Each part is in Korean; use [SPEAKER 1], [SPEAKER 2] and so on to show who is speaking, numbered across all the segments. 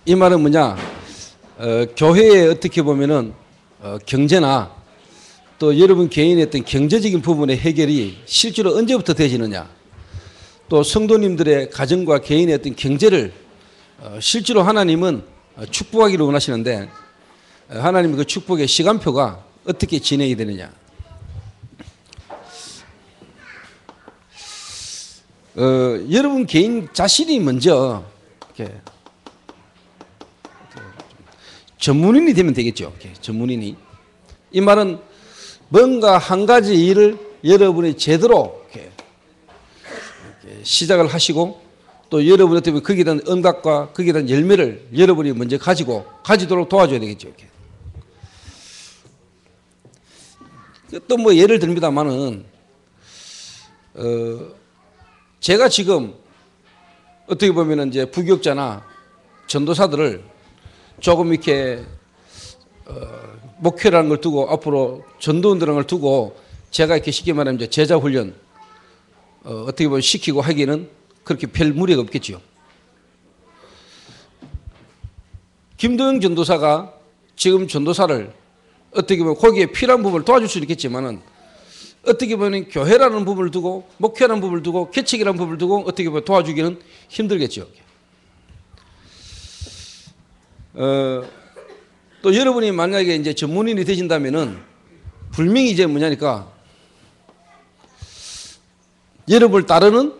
[SPEAKER 1] 이 말은 뭐냐? 교회에 어떻게 보면은 경제나 또 여러분 개인의 어떤 경제적인 부분의 해결이 실제로 언제부터 되어지느냐? 또 성도님들의 가정과 개인의 어떤 경제를 실제로 하나님은 축복하기를 원하시는데 하나님의 그 축복의 시간표가 어떻게 진행이 되느냐? 여러분 개인 자신이 먼저 이렇게 전문인이 되면 되겠죠. 전문인이. 이 말은 뭔가 한 가지 일을 여러분이 제대로 이렇게 시작을 하시고 또 여러분이 어떻게 보면 거기에 대한 응답과 거기에 대한 열매를 여러분이 먼저 가지도록 도와줘야 되겠죠. 또 뭐 예를 듭니다만은 제가 지금 어떻게 보면은 이제 부교육자나 전도사들을 조금 이렇게 목표라는 걸 두고 앞으로 전도원들이라는 걸 두고 제가 이렇게 쉽게 말하면 이제 제자 훈련 어떻게 보면 시키고 하기에는 그렇게 별 무리가 없겠지요. 김도영 전도사가 지금 전도사를 어떻게 보면 거기에 필요한 부분을 도와줄 수는 있겠지만은 어떻게 보면 교회라는 부분을 두고 목회라는 부분을 두고 개척이라는 부분을 두고 어떻게 보면 도와주기는 힘들겠죠. 또 여러분이 만약에 이제 전문인이 되신다면은 분명히 이제 뭐냐니까 여러분을 따르는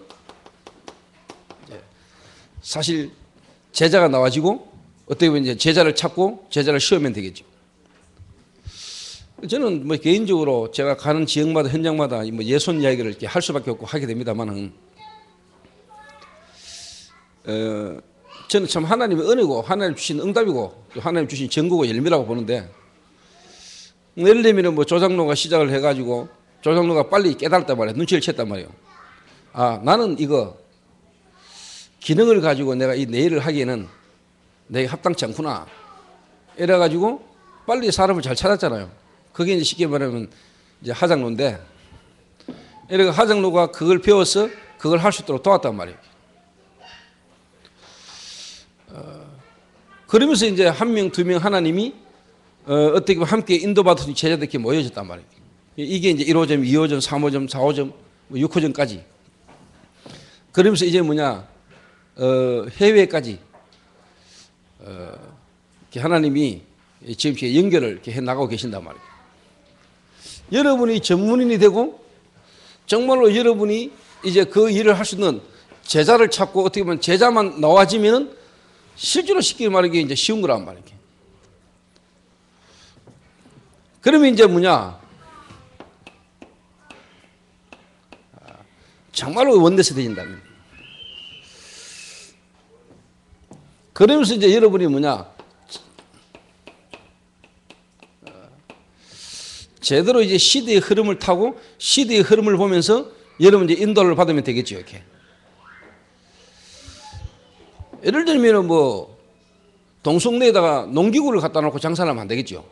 [SPEAKER 1] 사실 제자가 나와지고 어떻게 보면 이제 제자를 찾고 제자를 씌우면 되겠죠. 저는 뭐 개인적으로 제가 가는 지역마다 현장마다 뭐 예손 이야기를 이렇게 할 수밖에 없고 하게 됩니다만은 저는 참 하나님의 은혜고 하나님 주신 응답이고 또 하나님 주신 전거고 열매라고 보는데 예를 들면 뭐 조장로가 시작을 해가지고 조장로가 빨리 깨달았단 말이에요. 눈치를 챘단 말이에요. 아 나는 이거 기능을 가지고 내가 이 내 일을 하기에는 내게 합당치 않구나. 이래가지고 빨리 사람을 잘 찾았잖아요. 그게 이제 쉽게 말하면 이제 하장로인데 이래가 하장로가 그걸 배워서 그걸 할 수 있도록 도왔단 말이에요. 그러면서 이제 한 명, 두 명 하나님이 어떻게 보면 함께 인도받은 제자들이 이렇게 모여졌단 말이에요. 이게 이제 1호점, 2호점, 3호점, 4호점, 6호점까지. 그러면서 이제 뭐냐, 해외까지 이렇게 하나님이 지금 이렇게 연결을 이렇게 해 나가고 계신단 말이에요. 여러분이 전문인이 되고 정말로 여러분이 이제 그 일을 할 수 있는 제자를 찾고 어떻게 보면 제자만 나와지면은 실제로 쉽게 말하기 이제 쉬운 거란 말이에요. 그러면 이제 뭐냐, 정말로 원내서 되진다면. 그러면서 이제 여러분이 뭐냐, 제대로 이제 시대의 흐름을 타고 시대의 흐름을 보면서 여러분 이제 인도를 받으면 되겠죠, 이렇게. 예를 들면 뭐 동성내에다가 농기구를 갖다 놓고 장사를 하면 안 되겠죠.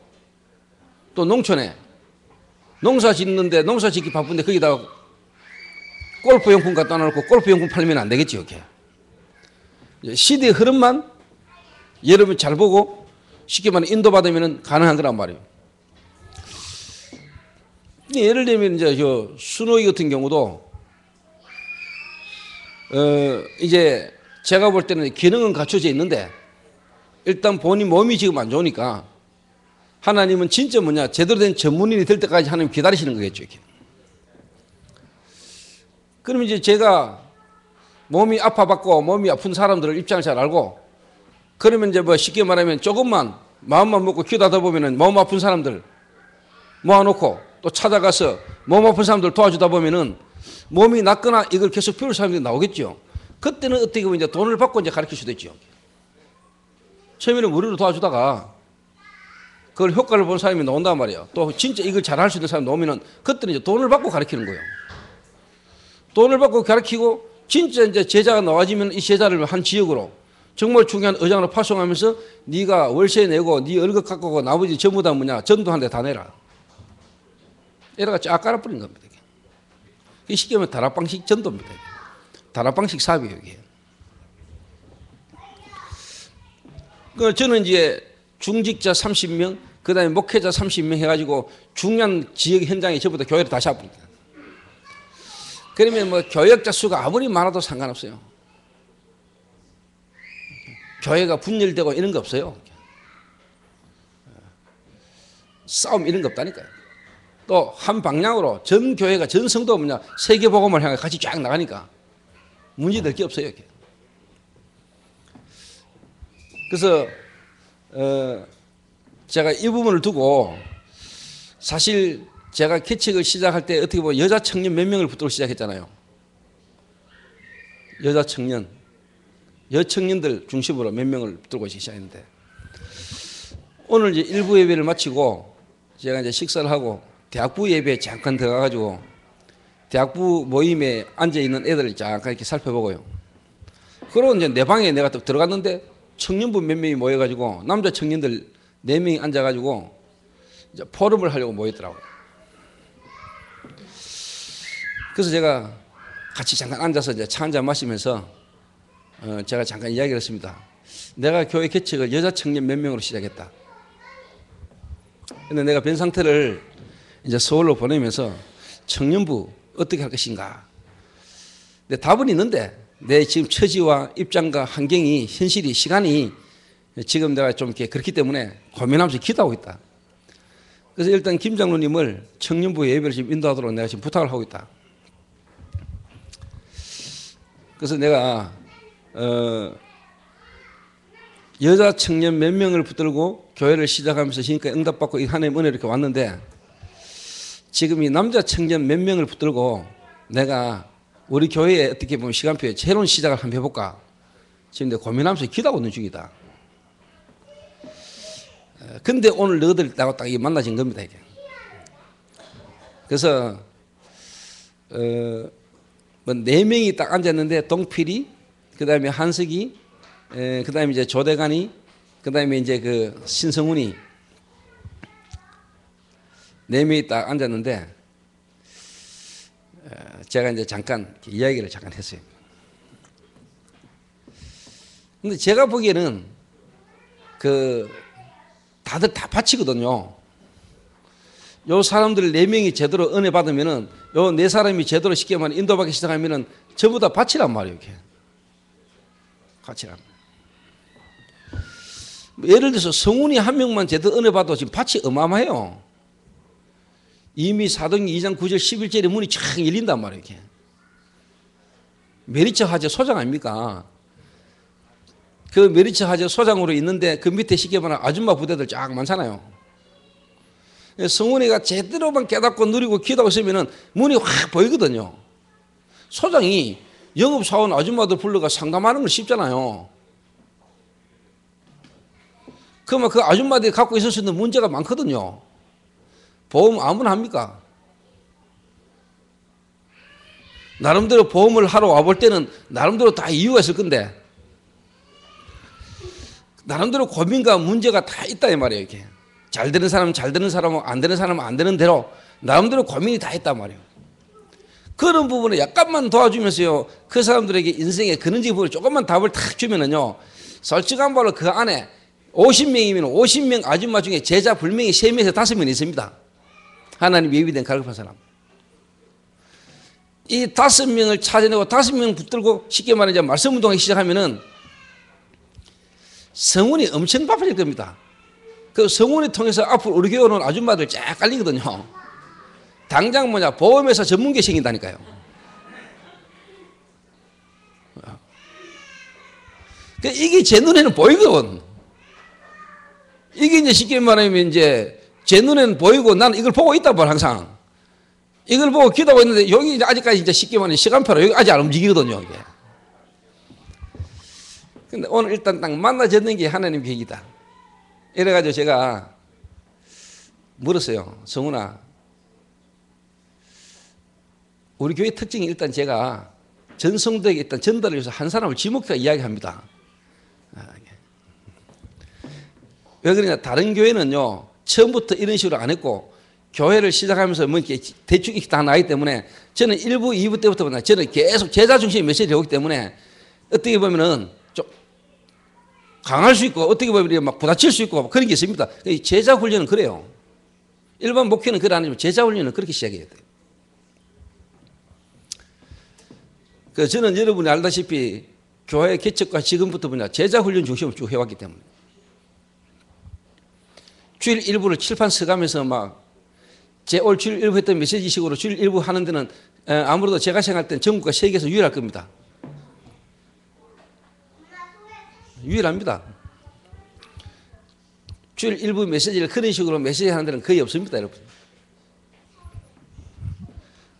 [SPEAKER 1] 또 농촌에 농사 짓는데 농사 짓기 바쁜데 거기다가 골프용품 갖다 놓고 골프용품 팔면 안 되겠죠, 이렇게. 시대의 흐름만 여러분 잘 보고 쉽게 말하면 인도받으면 가능한 거란 말이에요. 예를 들면 이제 저 순호이 같은 경우도 이제 제가 볼 때는 기능은 갖춰져 있는데 일단 본인 몸이 지금 안 좋으니까 하나님은 진짜 뭐냐 제대로 된 전문인이 될 때까지 하나님 기다리시는 거겠죠. 이렇게. 그럼 이제 제가 몸이 아파받고 몸이 아픈 사람들을 입장을 잘 알고 그러면 이제 뭐 쉽게 말하면 조금만 마음만 먹고 기도하다 보면은 몸 아픈 사람들 모아놓고 또 찾아가서 몸 아픈 사람들 도와주다 보면은 몸이 낫거나 이걸 계속 배울 사람들이 나오겠죠. 그때는 어떻게 보면 이제 돈을 받고 이제 가르칠 수도 있죠. 처음에는 무료로 도와주다가 그걸 효과를 본 사람이 나온단 말이에요. 또 진짜 이걸 잘할 수 있는 사람이 나오면은 그때는 이제 돈을 받고 가르치는 거예요. 돈을 받고 가르치고 진짜 이제 제자가 나와지면 이 제자를 한 지역으로 정말 중요한 의장으로 파송하면서 네가 월세 내고 네 월급 갖고 오고 나머지 전부 다 뭐냐 전도하는데 다 내라. 이래가 쫙 깔아버린 겁니다. 이게 쉽게 말하면 다락방식 전도입니다. 다락방식 사업이에요, 이게. 저는 이제 중직자 30명, 그 다음에 목회자 30명 해가지고 중요한 지역 현장에 전부 다 교회를 다시 합니다. 그러면 뭐 교역자 수가 아무리 많아도 상관없어요. 교회가 분열되고 이런 거 없어요. 싸움 이런 거 없다니까요. 또 한 방향으로 전 교회가 전 성도가 뭐냐 세계 복음을 향해 같이 쫙 나가니까 문제될 게 없어요. 이렇게. 그래서 제가 이 부분을 두고 사실 제가 개척을 시작할 때 어떻게 보면 여자 청년 몇 명을 붙들고 시작했잖아요. 여자 청년, 여청년들 중심으로 몇 명을 붙들고 시작했는데 오늘 이제 일부 예배를 마치고 제가 이제 식사를 하고 대학부 예배에 잠깐 들어가가지고 대학부 모임에 앉아있는 애들을 잠깐 이렇게 살펴보고요. 그러고 이제 내 방에 내가 또 들어갔는데 청년부 몇 명이 모여가지고 남자 청년들 4명이 앉아가지고 이제 포럼을 하려고 모였더라고요. 그래서 제가 같이 잠깐 앉아서 이제 차 한잔 마시면서 제가 잠깐 이야기를 했습니다. 내가 교회 개척을 여자 청년 몇 명으로 시작했다. 근데 내가 변상태를 이제 서울로 보내면서 청년부 어떻게 할 것인가. 근데 답은 있는데 내 지금 처지와 입장과 환경이 현실이 시간이 지금 내가 좀 이렇게 그렇기 때문에 고민하면서 기도하고 있다. 그래서 일단 김 장로님을 청년부 예배를 지금 인도하도록 내가 지금 부탁을 하고 있다. 그래서 내가 여자 청년 몇 명을 붙들고 교회를 시작하면서 지금까지 응답받고 이 하나님의 은혜로 이렇게 왔는데 지금 이 남자 청년 몇 명을 붙들고 내가 우리 교회에 어떻게 보면 시간표에 새로운 시작을 한번 해볼까 지금 내가 고민하면서 기도하고 있는 중이다. 근데 오늘 너희들 나하고 딱 만나진 겁니다. 이게. 그래서 뭐 4명이 딱 앉았는데 동필이, 그 다음에 한석이, 그 다음에 이제 조대관이, 그 다음에 이제 그 신성훈이 4명이 딱 앉았는데 제가 이제 잠깐 이야기를 잠깐 했어요. 근데 제가 보기에는 다들 다 바치거든요. 요 사람들 4명이 제대로 은혜 받으면은 요 4사람이 제대로 쉽게 말하면 인도받기 시작하면은 전부 다 바치란 말이에요. 이렇게. 바치란 말이에요. 예를 들어서 성훈이 한 명만 제대로 은혜 받아도 지금 밭이 어마어마해요. 이미 사도행전 2장 9절 11절에 문이 쫙 열린단 말이에요. 이렇게. 메리처 하재 소장 아닙니까? 그 메리처 하재 소장으로 있는데 그 밑에 쉽게 말하면 아줌마 부대들 쫙 많잖아요. 성훈이가 제대로만 깨닫고 누리고 기도하고 있으면 문이 확 보이거든요. 소장이 영업사원 아줌마들 불러가 상담하는 건 쉽잖아요. 그러면 그 아줌마들이 갖고 있을 수 있는 문제가 많거든요. 보험 아무나 합니까? 나름대로 보험을 하러 와볼 때는 나름대로 다 이유가 있을 건데 나름대로 고민과 문제가 다 있다 이 말이에요. 이렇게. 잘 되는 사람은 잘 되는 사람은 안 되는 사람은 안 되는 대로 나름대로 고민이 다 있단 말이에요. 그런 부분에 약간만 도와주면서요. 그 사람들에게 인생의 근원적인 부분을 조금만 답을 탁 주면은요. 솔직한 말로 그 안에 50명이면 50명 아줌마 중에 제자 불명이 3명에서 5명 있습니다. 하나님 예비된 가르치는 사람. 이 5명을 찾아내고 5명 붙들고 쉽게 말하자 말씀 운동하기 시작하면은 성운이 엄청 바빠질 겁니다. 그 성운이 통해서 앞으로 우리 교회 오는 아줌마들 쫙 깔리거든요. 당장 뭐냐 보험회사 전문계 생긴다니까요. 이게 제 눈에는 보이거든. 이게 이제 쉽게 말하면 이제 제 눈에는 보이고 나는 이걸 보고 있단 말이야 항상. 이걸 보고 기도하고 있는데 여기 이제 아직까지 이제 쉽게 말하면 시간표로 여기 아직 안 움직이거든요. 이게. 근데 오늘 일단 딱 만나졌는 게 하나님 계획이다. 이래가지고 제가 물었어요. 성훈아, 우리 교회 특징이 일단 제가 전성도에게 일단 전달을 위해서 한 사람을 지목해서 이야기합니다. 왜 그러냐, 다른 교회는요 처음부터 이런 식으로 안 했고 교회를 시작하면서 뭐 이렇게 대충 이렇게 다 나기 때문에 저는 1부, 2부 때부터 저는 계속 제자 중심의 메시지를 오기 때문에 어떻게 보면은 좀 강할 수 있고 어떻게 보면 막 부딪힐 수 있고 그런 게 있습니다. 제자 훈련은 그래요. 일반 목회는 그래 아니면 제자 훈련은 그렇게 시작해야 돼요. 그 저는 여러분이 알다시피 교회 개척과 지금부터 뭐냐 제자 훈련 중심으로 쭉 해왔기 때문에 주일 일부를 칠판 써가면서 막 제 올 주일 일부 했던 메시지식으로 주일 일부 하는 데는 아무래도 제가 생각할 때는 전국과 세계에서 유일할 겁니다. 유일합니다. 주일 일부 메시지를 그런 식으로 메시지 하는 데는 거의 없습니다, 여러분.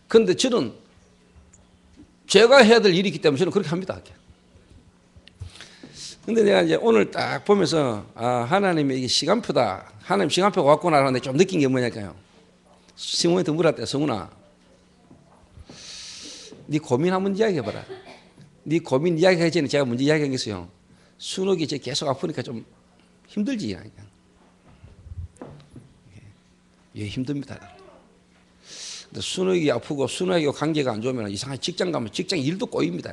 [SPEAKER 1] 그런데 저는 제가 해야 될 일이 있기 때문에 저는 그렇게 합니다. 근데 내가 이제 오늘 딱 보면서 하나님의 이게 시간표다. 하나님 시간표가 왔구나 하는데 좀 느낀 게 뭐냐니까요. 성훈한테 물었대. 성훈아, 네 고민 한번 이야기해봐라. 네 고민 이야기하기 전에 제가 먼저 이야기하겠어요. 순옥이 이제 계속 아프니까 좀 힘들지. 예, 힘듭니다. 근데 순옥이 아프고 순옥이 관계가 안 좋으면 이상하게 직장 가면 직장 일도 꼬입니다.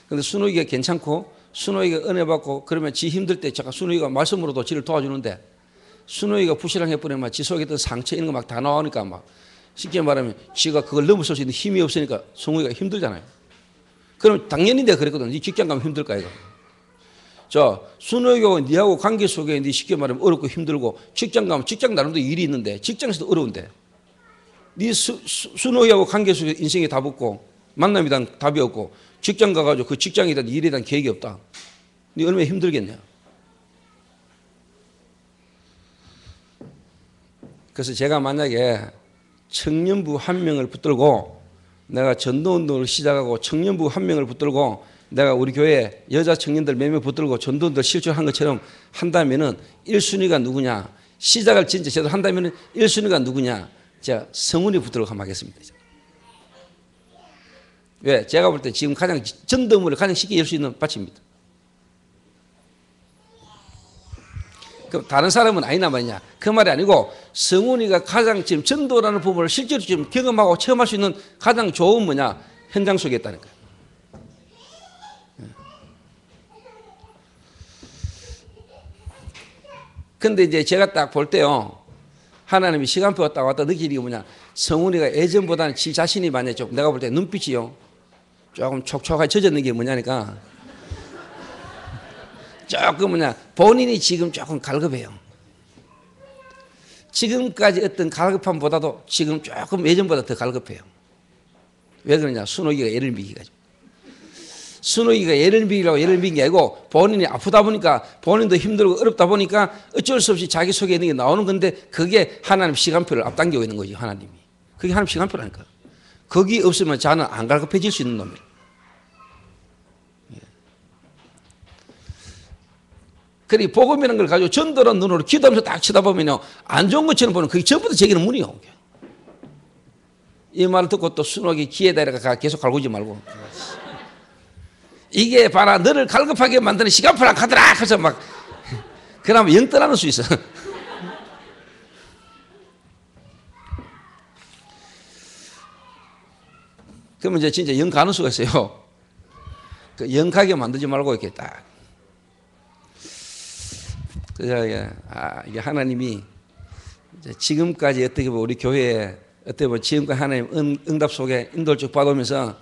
[SPEAKER 1] 근데 순옥이가 괜찮고 순옥이가 은혜 받고 그러면 지 힘들 때 제가 순옥이가 말씀으로도 지를 도와주는데 순옥이가 부실하게 해버리면 지 속에 있던 상처 이런 거 막 다 나오니까 막 쉽게 말하면 지가 그걸 넘어설 수 있는 힘이 없으니까 순옥이가 힘들잖아요. 그럼 당연히 내가 그랬거든. 네 직장 가면 힘들까 이거. 자, 순옥이하고 니하고 관계 속에 네 쉽게 말하면 어렵고 힘들고 직장 가면 직장 나름대로 일이 있는데 직장에서도 어려운데 네 순옥이하고 관계 속에 인생이 답 없고 만남에 대한 답이 없고 직장 가가지고 그 직장에 대한 일에 대한 계획이 없다. 네 얼마나 힘들겠냐. 그래서 제가 만약에 청년부 한 명을 붙들고 내가 전도운동을 시작하고 청년부 한 명을 붙들고 내가 우리 교회 여자 청년들 몇 명 붙들고 전도운동을 실천한 것처럼 한다면은 1순위가 누구냐. 시작을 진짜 제대로 한다면은 1순위가 누구냐. 제가 성훈이 붙들고 한번 하겠습니다. 왜? 제가 볼 때 지금 가장 전도물을 가장 쉽게 열 수 있는 밭입니다. 그럼 다른 사람은 아니나 말이냐. 그 말이 아니고 성훈이가 가장 지금 전도라는 부분을 실제로 지금 경험하고 체험할 수 있는 가장 좋은 뭐냐. 현장 속에 있다는 거예요. 근데 이제 제가 딱 볼 때요. 하나님이 시간표가 딱 왔다 느끼는 게 뭐냐. 성훈이가 예전보다는 지 자신이 많이 좀 내가 볼 때 눈빛이요. 조금 촉촉하게 젖었는 게 뭐냐니까 조금 뭐냐 본인이 지금 조금 갈급해요. 지금까지 어떤 갈급함보다도 지금 조금 예전보다 더 갈급해요. 왜 그러냐. 순옥이가 예를 미기가지고. 순옥이가 예를 미기라고 예를 미긴 게 아니고 본인이 아프다 보니까 본인도 힘들고 어렵다 보니까 어쩔 수 없이 자기 속에 있는 게 나오는 건데 그게 하나님 시간표를 앞당기고 있는 거지. 하나님이. 그게 하나님 시간표라니까. 거기 없으면 자는 안 갈급해질 수 있는 놈이에요. 그러니 복음이라는 걸 가지고 전도라는 눈으로 기도하면서 딱 쳐다보면요. 안 좋은 것처럼 보는 그게 전부 다 제기는 문이요. 이 말을 듣고 또 순옥이 기에다가 계속 갈구지 말고. 이게 봐라 너를 갈급하게 만드는 시간표랑 가더라 해서 막 그러면 영 떠나는 수 있어. 그러면 이제 진짜 영 가는 수가 있어요. 그 영 가게 만들지 말고 이렇게 딱. 그래서 이게 하나님이 지금까지 어떻게 보면 우리 교회에 어떻게 보면 지금까지 하나님 응답 속에 인도를 쭉 받으면서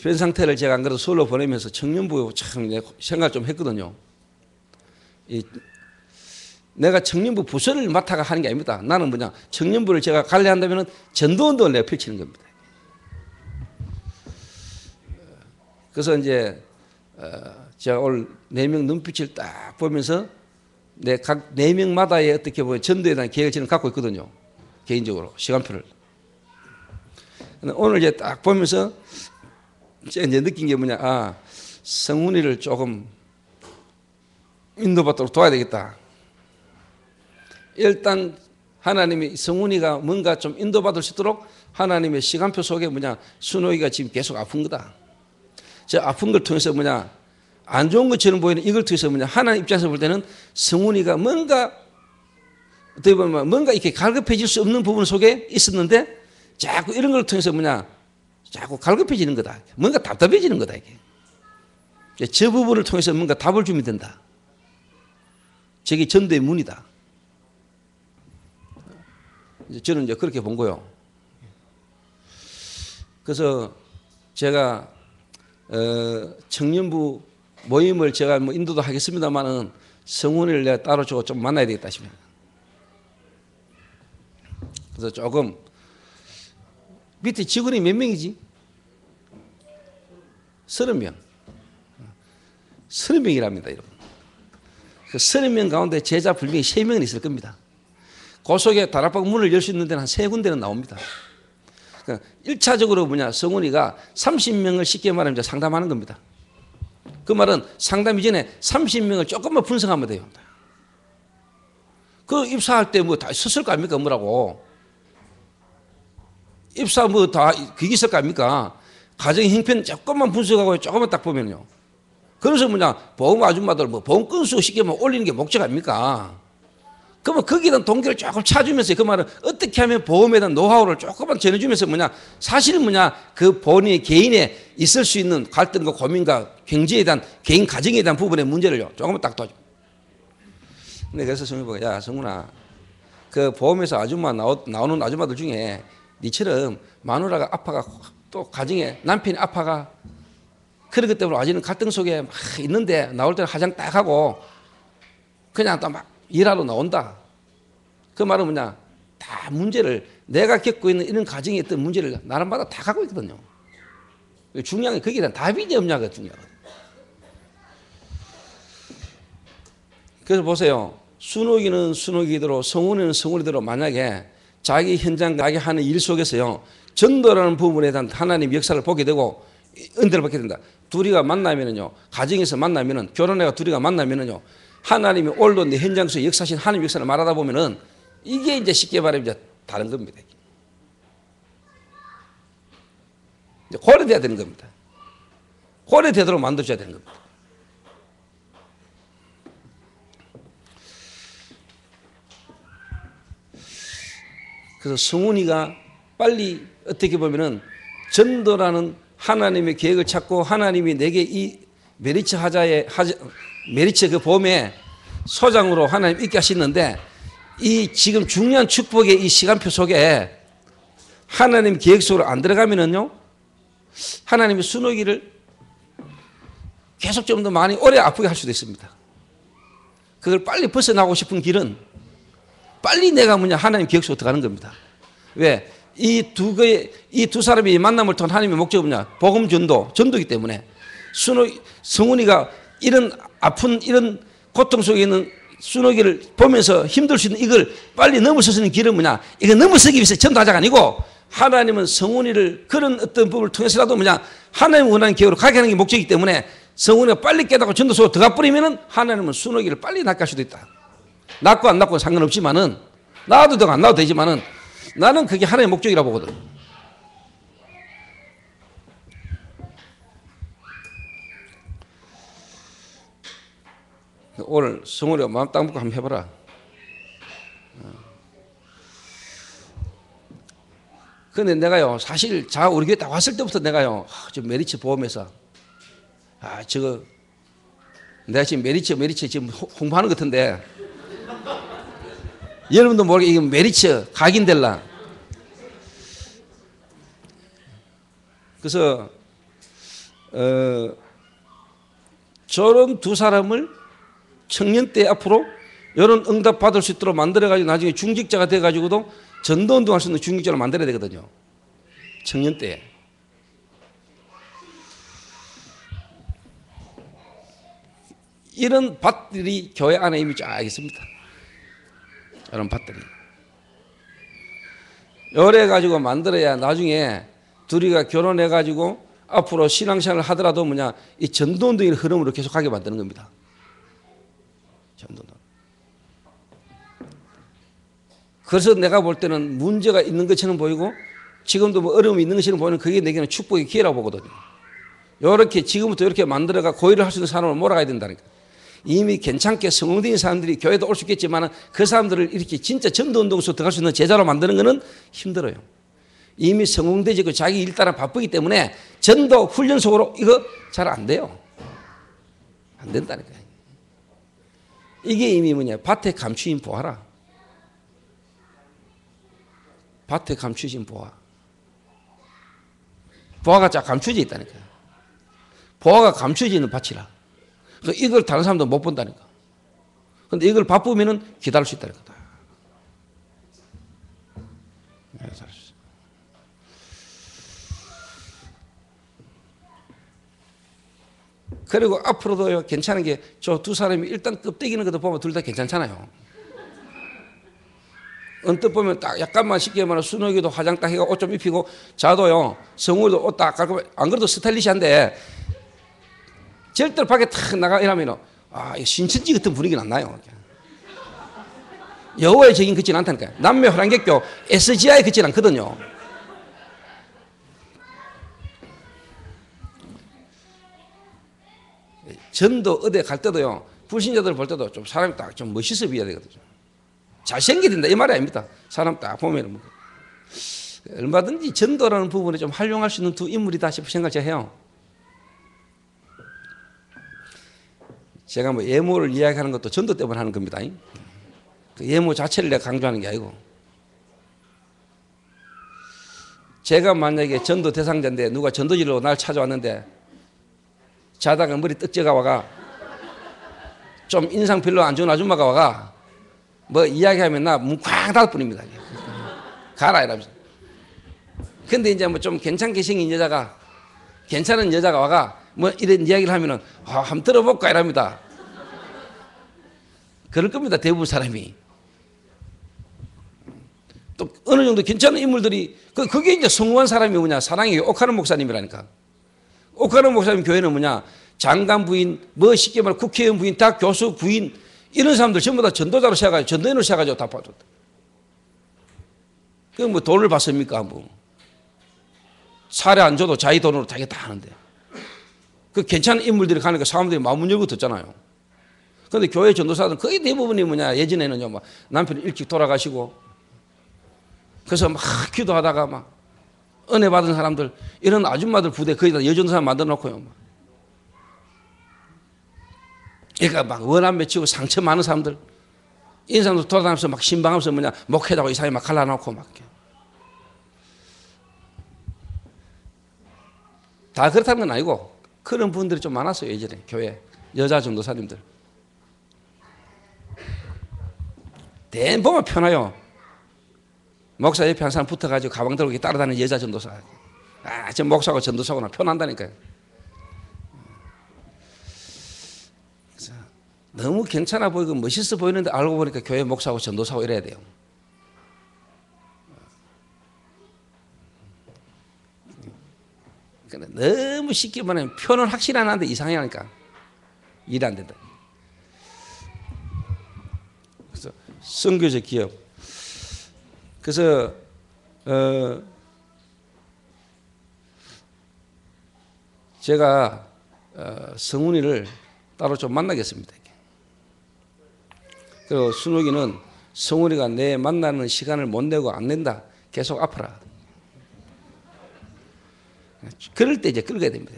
[SPEAKER 1] 변 상태를 제가 안 그래도 서울로 보내면서 청년부 참 생각 좀 했거든요. 내가 청년부 부서를 맡아가 하는 게 아닙니다. 나는 뭐냐 청년부를 제가 관리한다면 전도운동을 내가 펼치는 겁니다. 그래서 이제 제가 오늘 4명 눈빛을 딱 보면서 내 각 4명마다의 어떻게 보면 전도에 대한 계획을 저는 갖고 있거든요. 개인적으로 시간표를. 오늘 이제 딱 보면서 제가 이제 느낀 게 뭐냐. 성훈이를 조금 인도받도록 도와야 되겠다. 일단 하나님이 성훈이가 뭔가 좀 인도받을 수 있도록 하나님의 시간표 속에 뭐냐 순옥이가 지금 계속 아픈 거다. 저 아픈 걸 통해서 뭐냐 안 좋은 것처럼 보이는 이걸 통해서 뭐냐 하나님 입장에서 볼 때는 성훈이가 뭔가 어떻게 보면 뭔가 이렇게 갈급해질 수 없는 부분 속에 있었는데 자꾸 이런 걸 통해서 뭐냐 자꾸 갈급해지는 거다. 뭔가 답답해지는 거다 이게. 저 부분을 통해서 뭔가 답을 주면 된다. 저게 전도의 문이다. 저는 이제 그렇게 본 거요. 그래서 제가 청년부 모임을 제가 뭐 인도도 하겠습니다만은 성훈이를 내가 따로 주고 좀 만나야 되겠다 싶어요. 그래서 조금 밑에 직원이 몇 명이지? 30명. 30명이랍니다, 여러분. 그 30명 가운데 제자 불명이 3명은 있을 겁니다. 그 속에 다락방 문을 열 수 있는 데는 한 3군데는 나옵니다. 그러니까 1차적으로 뭐냐, 성훈이가 30명을 쉽게 말하면 이제 상담하는 겁니다. 그 말은 상담 이전에 30명을 조금만 분석하면 돼요. 그 입사할 때 뭐 다 썼을 거 아닙니까? 뭐라고. 입사 뭐 다 그게 있을 거 아닙니까? 가정 형편 조금만 분석하고 조금만 딱 보면요. 그래서 뭐냐, 보험 아줌마들 뭐 보험 건수 쉽게 뭐 올리는 게 목적 아닙니까? 그러면 거기에 대한 동기를 조금 찾으면서 그 말은 어떻게 하면 보험에 대한 노하우를 조금만 전해주면서 뭐냐, 사실은 뭐냐, 그 본인의 개인에 있을 수 있는 갈등과 고민과 경제에 대한 개인 가정에 대한 부분의 문제를요 조금만 딱 도와줘. 근데 그래서 성훈이가 야 성훈아, 그 보험에서 아줌마 나오는 아줌마들 중에 니처럼 마누라가 아파가 또 가정에 남편이 아파가 그러기 때문에 아직은 갈등 속에 막 있는데 나올 때는 화장 딱 하고 그냥 또 막 일하러 나온다. 그 말은 뭐냐, 다 문제를 내가 겪고 있는 이런 가정에 있던 문제를 나름마다 다 갖고 있거든요. 중요한 게 거기에 대한 답이 이제 없냐가 중요하거든요. 그래서 보세요. 순옥이는 순옥이대로 성훈이는 성훈이대로 만약에 자기 현장 자기 하는 일 속에서요 전도라는 부분에 대한 하나님 역사를 보게 되고 은혜를 받게 된다. 둘이가 만나면은요, 가정에서 만나면은, 결혼해가 둘이가 만나면은요, 하나님이 올로 내 현장 속에 역사하신 하나님 역사를 말하다 보면은 이게 이제 쉽게 말하면 이제 다른 겁니다. 이제 고려돼야 되는 겁니다. 고려되도록 만들어줘야 되는 겁니다. 그래서 성훈이가 빨리 어떻게 보면은 전도라는 하나님의 계획을 찾고 하나님이 내게 이 메리츠 메리츠 그 보험의 소장으로 하나님 있게 하시는데 이 지금 중요한 축복의 이 시간표 속에 하나님 계획 속으로 안 들어가면은요 하나님의 순옥이를 계속 좀 더 많이 오래 아프게 할 수도 있습니다. 그걸 빨리 벗어나고 싶은 길은 빨리 내가 뭐냐 하나님 계획 속으로 들어가는 겁니다. 왜? 이 두 사람이 만남을 통한 하나님의 목적은 뭐냐? 복음 전도이기 때문에 성훈이가 이런 아픈 이런 고통 속에 있는 순옥이를 보면서 힘들 수 있는 이걸 빨리 넘어설 수 있는 길은 뭐냐? 이거 넘어서기 위해서 전도하자가 아니고 하나님은 성훈이를 그런 어떤 부분을 통해서라도 뭐냐? 하나님 원하는 계획으로 가게 하는 게 목적이기 때문에 성훈이가 빨리 깨닫고 전도 속으로 들어가 버리면은 하나님은 순옥이를 빨리 낫게 할 수도 있다. 낫고 안 낫고 상관없지만은 나와도 되고 안 나와도 되지만은 나는 그게 하나님의 목적이라고 보거든. 오늘 성훈이가 마음 딱 먹고 한번 해봐라. 근데 내가요 사실 우리 교회 딱 왔을 때부터 내가요 저 메리츠 보험회사 저거 내가 지금 메리츠 지금 홍보하는 것 같은데 여러분도 모르게 이거 메리츠 각인될라. 그래서 저런 두 사람을 청년 때 앞으로 이런 응답 받을 수 있도록 만들어가지고 나중에 중직자가 돼가지고도 전도운동 할 수 있는 중직자를 만들어야 되거든요. 청년 때. 이런 밭들이 교회 안에 이미 쫙 있습니다. 이런 밭들이. 요래 가지고 만들어야 나중에 둘이가 결혼해가지고 앞으로 신앙생활을 하더라도 뭐냐 이 전도운동의 흐름으로 계속 가게 만드는 겁니다. 전도운동. 그래서 내가 볼 때는 문제가 있는 것처럼 보이고 지금도 뭐 어려움이 있는 것처럼 보이는 그게 내게는 축복의 기회라고 보거든요. 이렇게 지금부터 이렇게 만들어가 고의를 할 수 있는 사람을 몰아가야 된다니까. 이미 괜찮게 성공된 사람들이 교회도 올 수 있겠지만 그 사람들을 이렇게 진짜 전도운동 속으로 들어갈 수 있는 제자로 만드는 것은 힘들어요. 이미 성공되지 그 자기 일 따라 바쁘기 때문에 전도 훈련 속으로 이거 잘 안 돼요. 안 된다니까요. 이게 이미 뭐냐, 밭에 감추인 보화라. 밭에 감추진 보화. 보화가 쫙 감추져 있다니까요. 보화가 감추져 있는 밭이라. 그러니까 이걸 다른 사람도 못 본다니까. 근데 이걸 바쁘면은 기다릴 수 있다니까. 그리고 앞으로도 괜찮은 게 저 두 사람이 일단 껍데기는 것도 보면 둘 다 괜찮잖아요. 언뜻 보면 딱 약간만 쉽게 말하면 순옥이도 화장 딱 해가 옷 좀 입히고 자도요 성우도 옷 딱 깔고 안 그래도 스타일리시한데 절대로 밖에 탁 나가 이러면 신천지 같은 분위기는 안 나요. 여호와의 적인 그렇진 않다니까요. 남매 호랑객교 SGI 그렇진 않거든요. 전도 어디 갈 때도요 불신자들 볼 때도 좀 사람이 딱 좀 멋있어 보여야 되거든요. 잘생겨야 된다 이 말이 아닙니다. 사람 딱 보면 뭐 얼마든지 전도라는 부분에 좀 활용할 수 있는 두 인물이다 싶은 생각을 제가 해요. 제가 뭐 예모를 이야기하는 것도 전도 때문에 하는 겁니다. 그 예모 자체를 내가 강조하는 게 아니고, 제가 만약에 전도 대상자인데 누가 전도지로 날 찾아왔는데 자다가 머리 떡져가 와가 좀 인상 별로 안 좋은 아줌마가 와가 뭐 이야기하면 나 문 쾅 닫을 뿐입니다. 가라 이러면서. 근데 이제 뭐 좀 괜찮게 생긴 여자가, 괜찮은 여자가 와가 뭐 이런 이야기를 하면은 한번 들어볼까 이랍니다. 그럴 겁니다. 대부분 사람이. 또 어느 정도 괜찮은 인물들이 그게 이제 성공한 사람이 뭐냐, 사랑의 옥하는 목사님이라니까. 옥하는 목사님 교회는 뭐냐, 장관 부인, 뭐 쉽게 말해 국회의원 부인, 다 교수 부인, 이런 사람들 전부 다 전도자로 시작하죠. 전도인으로 시작하죠. 다 봐줬다. 그 뭐 돈을 받습니까? 뭐 사례 안 줘도 자기 돈으로 자기 다 하는데, 그 괜찮은 인물들이 가니까 사람들이 마음 열고 듣잖아요. 그런데 교회 전도사들은 거의 대부분이 뭐냐, 예전에는요 막 남편이 일찍 돌아가시고 그래서 막 기도하다가 막 은혜 받은 사람들, 이런 아줌마들 부대 거기다 여전도사 만들어 놓고요. 그러니까 막 원한 맺히고 상처 많은 사람들, 이런 사람들 돌아다니면서 막 신방하면서 뭐냐, 목회다고 이 사람이 막 갈라놓고 막. 다 그렇다는 건 아니고 그런 분들이 좀 많았어요. 예전에 교회 여자 전도사님들. 대부분 보면 편해요. 목사 옆에 한 사람 붙어가지고 가방 들고 따라다니는 여자 전도사. 저 목사하고 전도사구나, 편한다니까요. 너무 괜찮아 보이고 멋있어 보이는데 알고 보니까 교회 목사하고 전도사하고 이래야 돼요. 그러니까 너무 쉽게 말하면 표는 확실히 안 하는데 이상하니까 일 안 된다. 그래서 선교적 기업. 그래서 제가 성훈이를 따로 좀 만나겠습니다. 그리고 순옥이는 성훈이가 내 만나는 시간을 못 내고 안 낸다, 계속 아파라. 그럴 때 이제 끌어야 됩니다.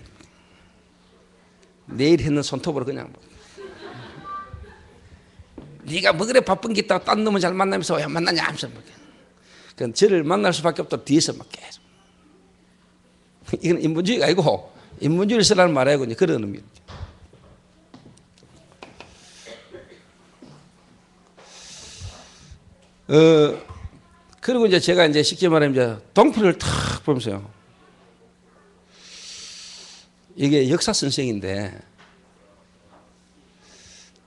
[SPEAKER 1] 내일 했는 손톱으로 그냥 네가 뭐 그래 바쁜 게 있다고 딴 놈은 잘 만나면서 왜 만나냐 하면서 그건 저를 만날 수밖에 없다. 뒤에서 막 계속. 이건 인본주의가 아니고, 인본주의를 쓰라는 말 아니고 그런 의미입니다. 그리고 이제 제가 이제 쉽게 말하면 이제 동필을 탁 보면서요. 이게 역사 선생인데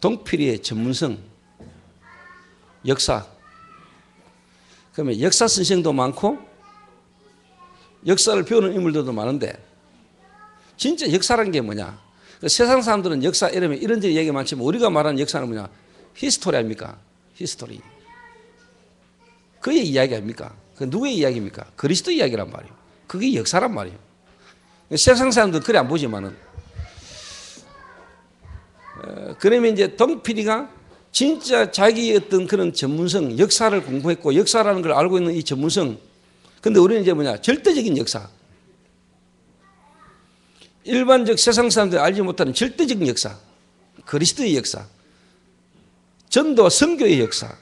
[SPEAKER 1] 동필이의 전문성, 역사. 그러면 역사 선생도 많고 역사를 배우는 인물들도 많은데, 진짜 역사라는 게 뭐냐? 세상 사람들은 역사 이러면 이런저런 얘기 많지만 우리가 말하는 역사는 뭐냐? 히스토리 아닙니까? 히스토리. 그의 이야기 아닙니까? 그 누구의 이야기입니까? 그리스도 이야기란 말이에요. 그게 역사란 말이에요. 세상 사람들은 그래 안 보지만은, 그러면 이제 동필이가 진짜 자기의 어떤 그런 전문성, 역사를 공부했고 역사라는 걸 알고 있는 이 전문성. 근데 우리는 이제 뭐냐? 절대적인 역사. 일반적 세상 사람들이 알지 못하는 절대적인 역사. 그리스도의 역사, 전도 선교의 역사,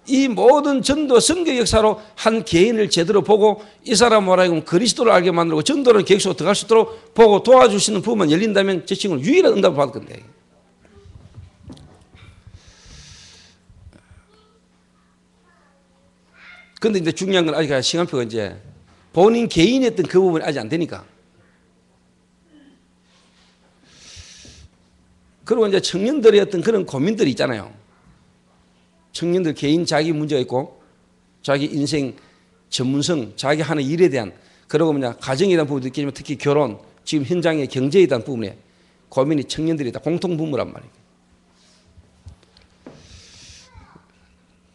[SPEAKER 1] 이 모든 전도 선교 역사로 한 개인을 제대로 보고 이 사람으로 하여금 그리스도를 알게 만들고 전도를 계획 속으로 들어갈 수 있도록 보고 도와줄 수 있는 부분만 열린다면 저 친구는 유일한 응답을 받을 건데. 그런데 이제 중요한 건 아직 시간표가 이제 본인 개인이 했던 그 부분이 아직 안 되니까. 그리고 이제 청년들의 어떤 그런 고민들이 있잖아요. 청년들 개인 자기 문제가 있고 자기 인생 전문성, 자기 하는 일에 대한, 그리고 가정에 대한 부분도 있겠지만 특히 결혼, 지금 현장의 경제에 대한 부분에 고민이 청년들이 다 공통분모란 말이에요.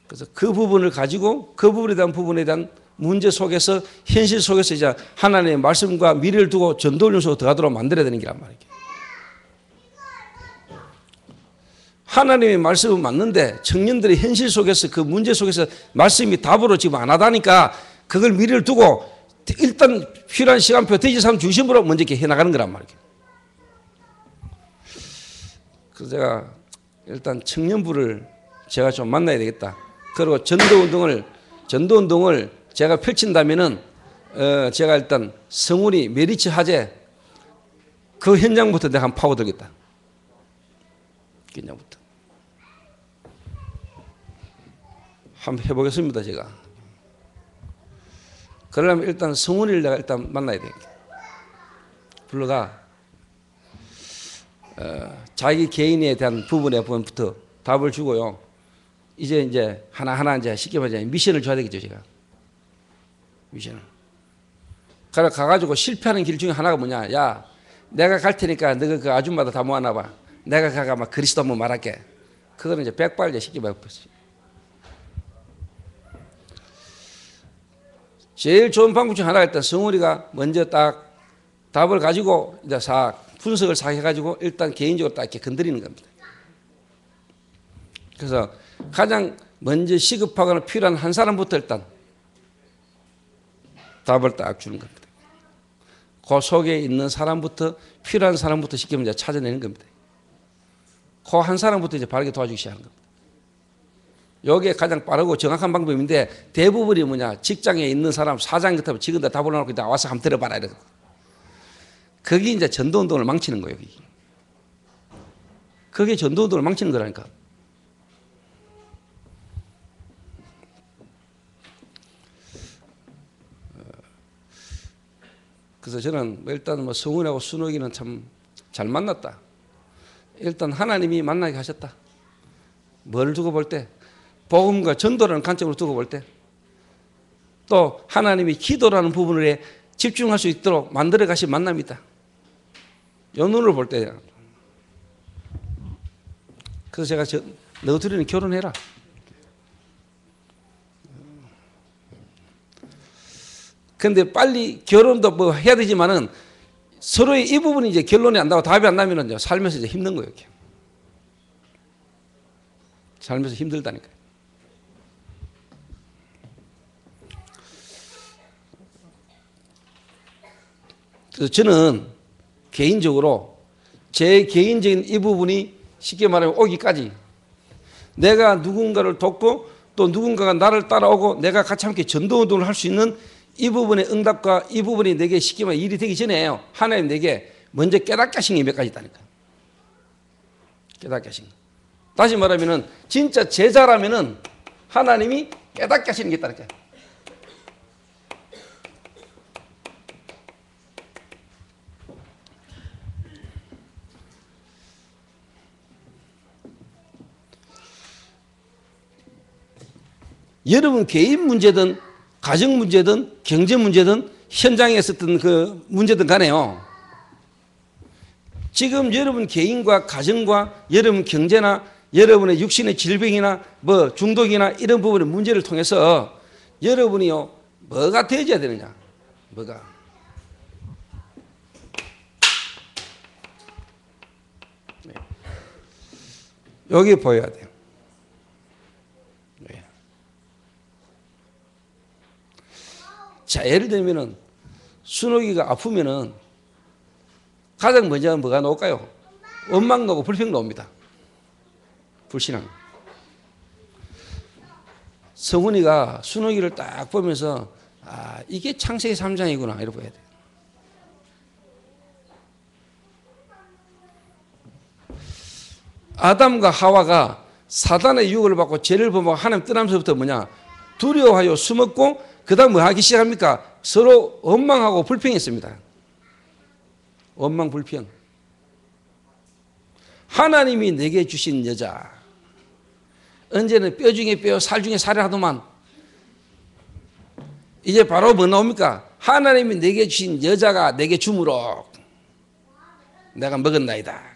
[SPEAKER 1] 그래서 그 부분을 가지고 그 부분에 대한 문제 속에서 현실 속에서 이제 하나님의 말씀과 미래를 두고 전도훈련소로 들어가도록 만들어야 되는 게란 말이에요. 하나님의 말씀은 맞는데 청년들의 현실 속에서 그 문제 속에서 말씀이 답으로 지금 안 하다니까 그걸 미래를 두고 일단 필요한 시간표 대지사람 중심으로 먼저 이렇게 해나가는 거란 말이에요. 그래서 제가 일단 청년부를 제가 좀 만나야 되겠다. 그리고 전도운동을 제가 펼친다면은 제가 일단 성훈이 메리츠 화재 그 현장부터 내가 한번 파고들겠다. 현장부터. 한번 해보겠습니다, 제가. 그러려면 일단 성훈이를 내가 일단 만나야 되겠다. 불러가 자기 개인에 대한 부분부터 답을 주고요. 이제 하나하나 이제 쉽게 말하자면 미션을 줘야 되겠죠, 제가. 미션을. 그래 가가지고 실패하는 길 중에 하나가 뭐냐? 야, 내가 갈 테니까 너가 그 아줌마들 다 모아놔봐. 내가 가가 막 그리스도 한번 말할게. 그거는 이제 백발 이제 쉽게 말했어요. 제일 좋은 방법 중 하나가 일단 성우리가 먼저 딱 답을 가지고 이제 분석을 해가지고 일단 개인적으로 딱 이렇게 건드리는 겁니다. 그래서 가장 먼저 시급하거나 필요한 한 사람부터 일단 답을 딱 주는 겁니다. 그 속에 있는 사람부터 필요한 사람부터 쉽게 이제 찾아내는 겁니다. 그 한 사람부터 이제 바르게 도와주기 시작하는 겁니다. 여기에 가장 빠르고 정확한 방법인데 대부분이 뭐냐? 직장에 있는 사람, 사장 같으면 직원들 다 불러놓고 와서 한번 들어봐라 이러거든. 그게 이제 전도운동을 망치는 거예요. 그게 전도운동을 망치는 거라니까. 그래서 저는 일단 성훈하고 순옥이는 참 잘 만났다. 일단 하나님이 만나게 하셨다. 뭘 두고 볼 때? 복음과 전도라는 관점으로 두고 볼 때, 또 하나님이 기도라는 부분에 집중할 수 있도록 만들어 가신 만남이다. 요 눈으로 볼 때. 그래서 제가 너 둘이는 결혼해라. 근데 빨리 결혼도 뭐 해야 되지만은 서로의 이 부분이 이제 결론이 안 나고 답이 안 나면은 살면서 이제 힘든 거예요. 살면서 힘들다니까요. 그래서 저는 개인적으로 제 개인적인 이 부분이 쉽게 말하면 오기까지 내가 누군가를 돕고 또 누군가가 나를 따라오고 내가 같이 함께 전도운동을 할 수 있는 이 부분의 응답과 이 부분이 내게 쉽게 말하면 일이 되기 전에 하나님 내게 먼저 깨닫게 하신 게 몇 가지 있다니까. 깨닫게 하신 거. 다시 말하면은 진짜 제자라면은 하나님이 깨닫게 하시는 게 있다니까. 여러분 개인 문제든 가정 문제든 경제 문제든 현장에 있었던 그 문제든 간에요. 지금 여러분 개인과 가정과 여러분 경제나 여러분의 육신의 질병이나 뭐 중독이나 이런 부분의 문제를 통해서 여러분이요 뭐가 되어져야 되느냐? 뭐가? 여기 보여야 돼요. 자, 예를 들면은 순옥이가 아프면은 가장 먼저 뭐가 나올까요? 원망 나오고 불평 나옵니다. 불신앙. 성훈이가 순옥이를 딱 보면서 아, 이게 창세기 3장이구나 이렇게 봐야 돼요. 아담과 하와가 사단의 유혹을 받고 죄를 범하고 하나님 떠나면서부터 뭐냐? 두려워하여 숨었고 그 다음 뭐 하기 시작합니까? 서로 원망하고 불평했습니다. 원망 불평. 하나님이 내게 주신 여자 언제는 뼈 중에 뼈 살 중에 살을 하더만 이제 바로 뭐 나옵니까? 하나님이 내게 주신 여자가 내게 주므로 내가 먹었나이다.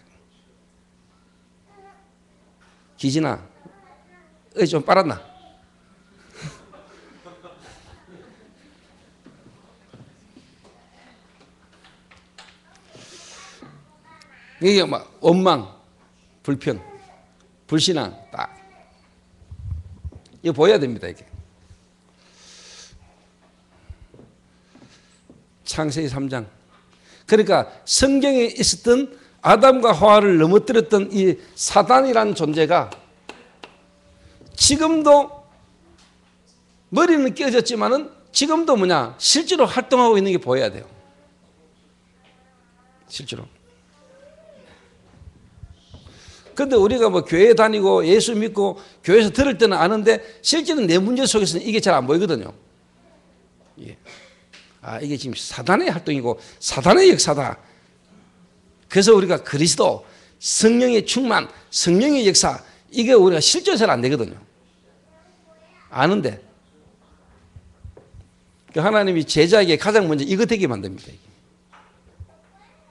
[SPEAKER 1] 기진아 좀 빨았나? 이게 막 원망, 불평, 불신앙 딱 이거 보여야 됩니다. 이게 창세기 3장. 그러니까 성경에 있었던 아담과 하와를 넘어뜨렸던 이 사단이라는 존재가 지금도 머리는 깨졌지만은 지금도 뭐냐 실제로 활동하고 있는 게 보여야 돼요. 실제로. 근데 우리가 뭐 교회 다니고 예수 믿고 교회에서 들을 때는 아는데 실제는 내 문제 속에서는 이게 잘 안 보이거든요. 예. 아, 이게 지금 사단의 활동이고 사단의 역사다. 그래서 우리가 그리스도, 성령의 충만, 성령의 역사 이게 우리가 실제로 잘 안 되거든요. 아는데 하나님이 제자에게 가장 먼저 이거 되게 만듭니다.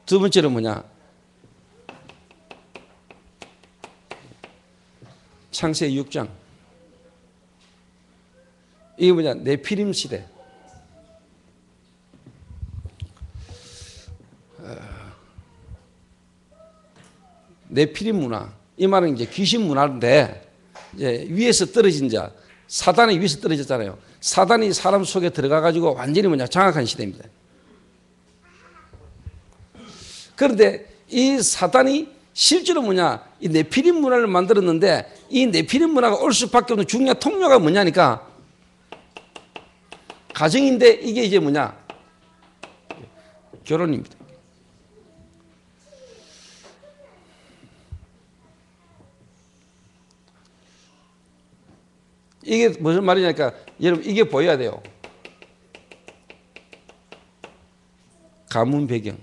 [SPEAKER 1] 두 번째는 뭐냐? 창세기 6장. 이게 뭐냐? 네피림 시대. 네피림 문화. 이 말은 이제 귀신 문화인데 이제 위에서 떨어진 자, 사단이 위에서 떨어졌잖아요. 사단이 사람 속에 들어가 가지고 완전히 뭐냐? 장악한 시대입니다. 그런데 이 사단이 실제로 뭐냐? 이 네피림 문화를 만들었는데 이 네피림 문화가 올 수밖에 없는 중요한 통로가 뭐냐니까 가정인데 이게 이제 뭐냐? 결혼입니다. 이게 무슨 말이냐니까 여러분 이게 보여야 돼요. 가문 배경.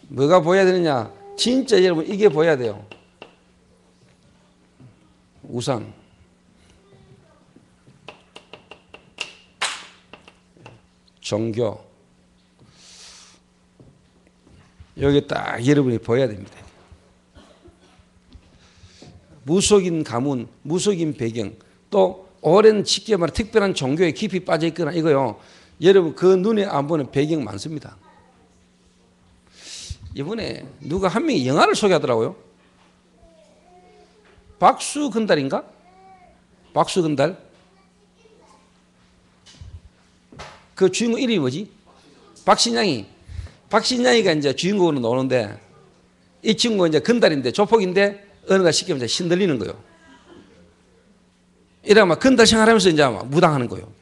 [SPEAKER 1] 뭐가 보여야 되느냐? 진짜 여러분 이게 보여야 돼요. 우상. 종교. 여기 딱 여러분이 보여야 됩니다. 무속인 가문, 무속인 배경, 또 오랜 쉽게 말해 특별한 종교에 깊이 빠져 있거나 이거요. 여러분 그 눈에 안 보는 배경 많습니다. 이번에 누가 한 명이 영화를 소개하더라고요. 박수건달인가? 박수건달. 그 주인공 이름이 뭐지? 박신양이. 박신양이가 이제 주인공으로 나오는데 이 친구가 이제 건달인데 조폭인데 어느 날 쉽게 말해서 신들리는 거예요. 이래 막 건달 생활하면서 이제 막 무당하는 거예요.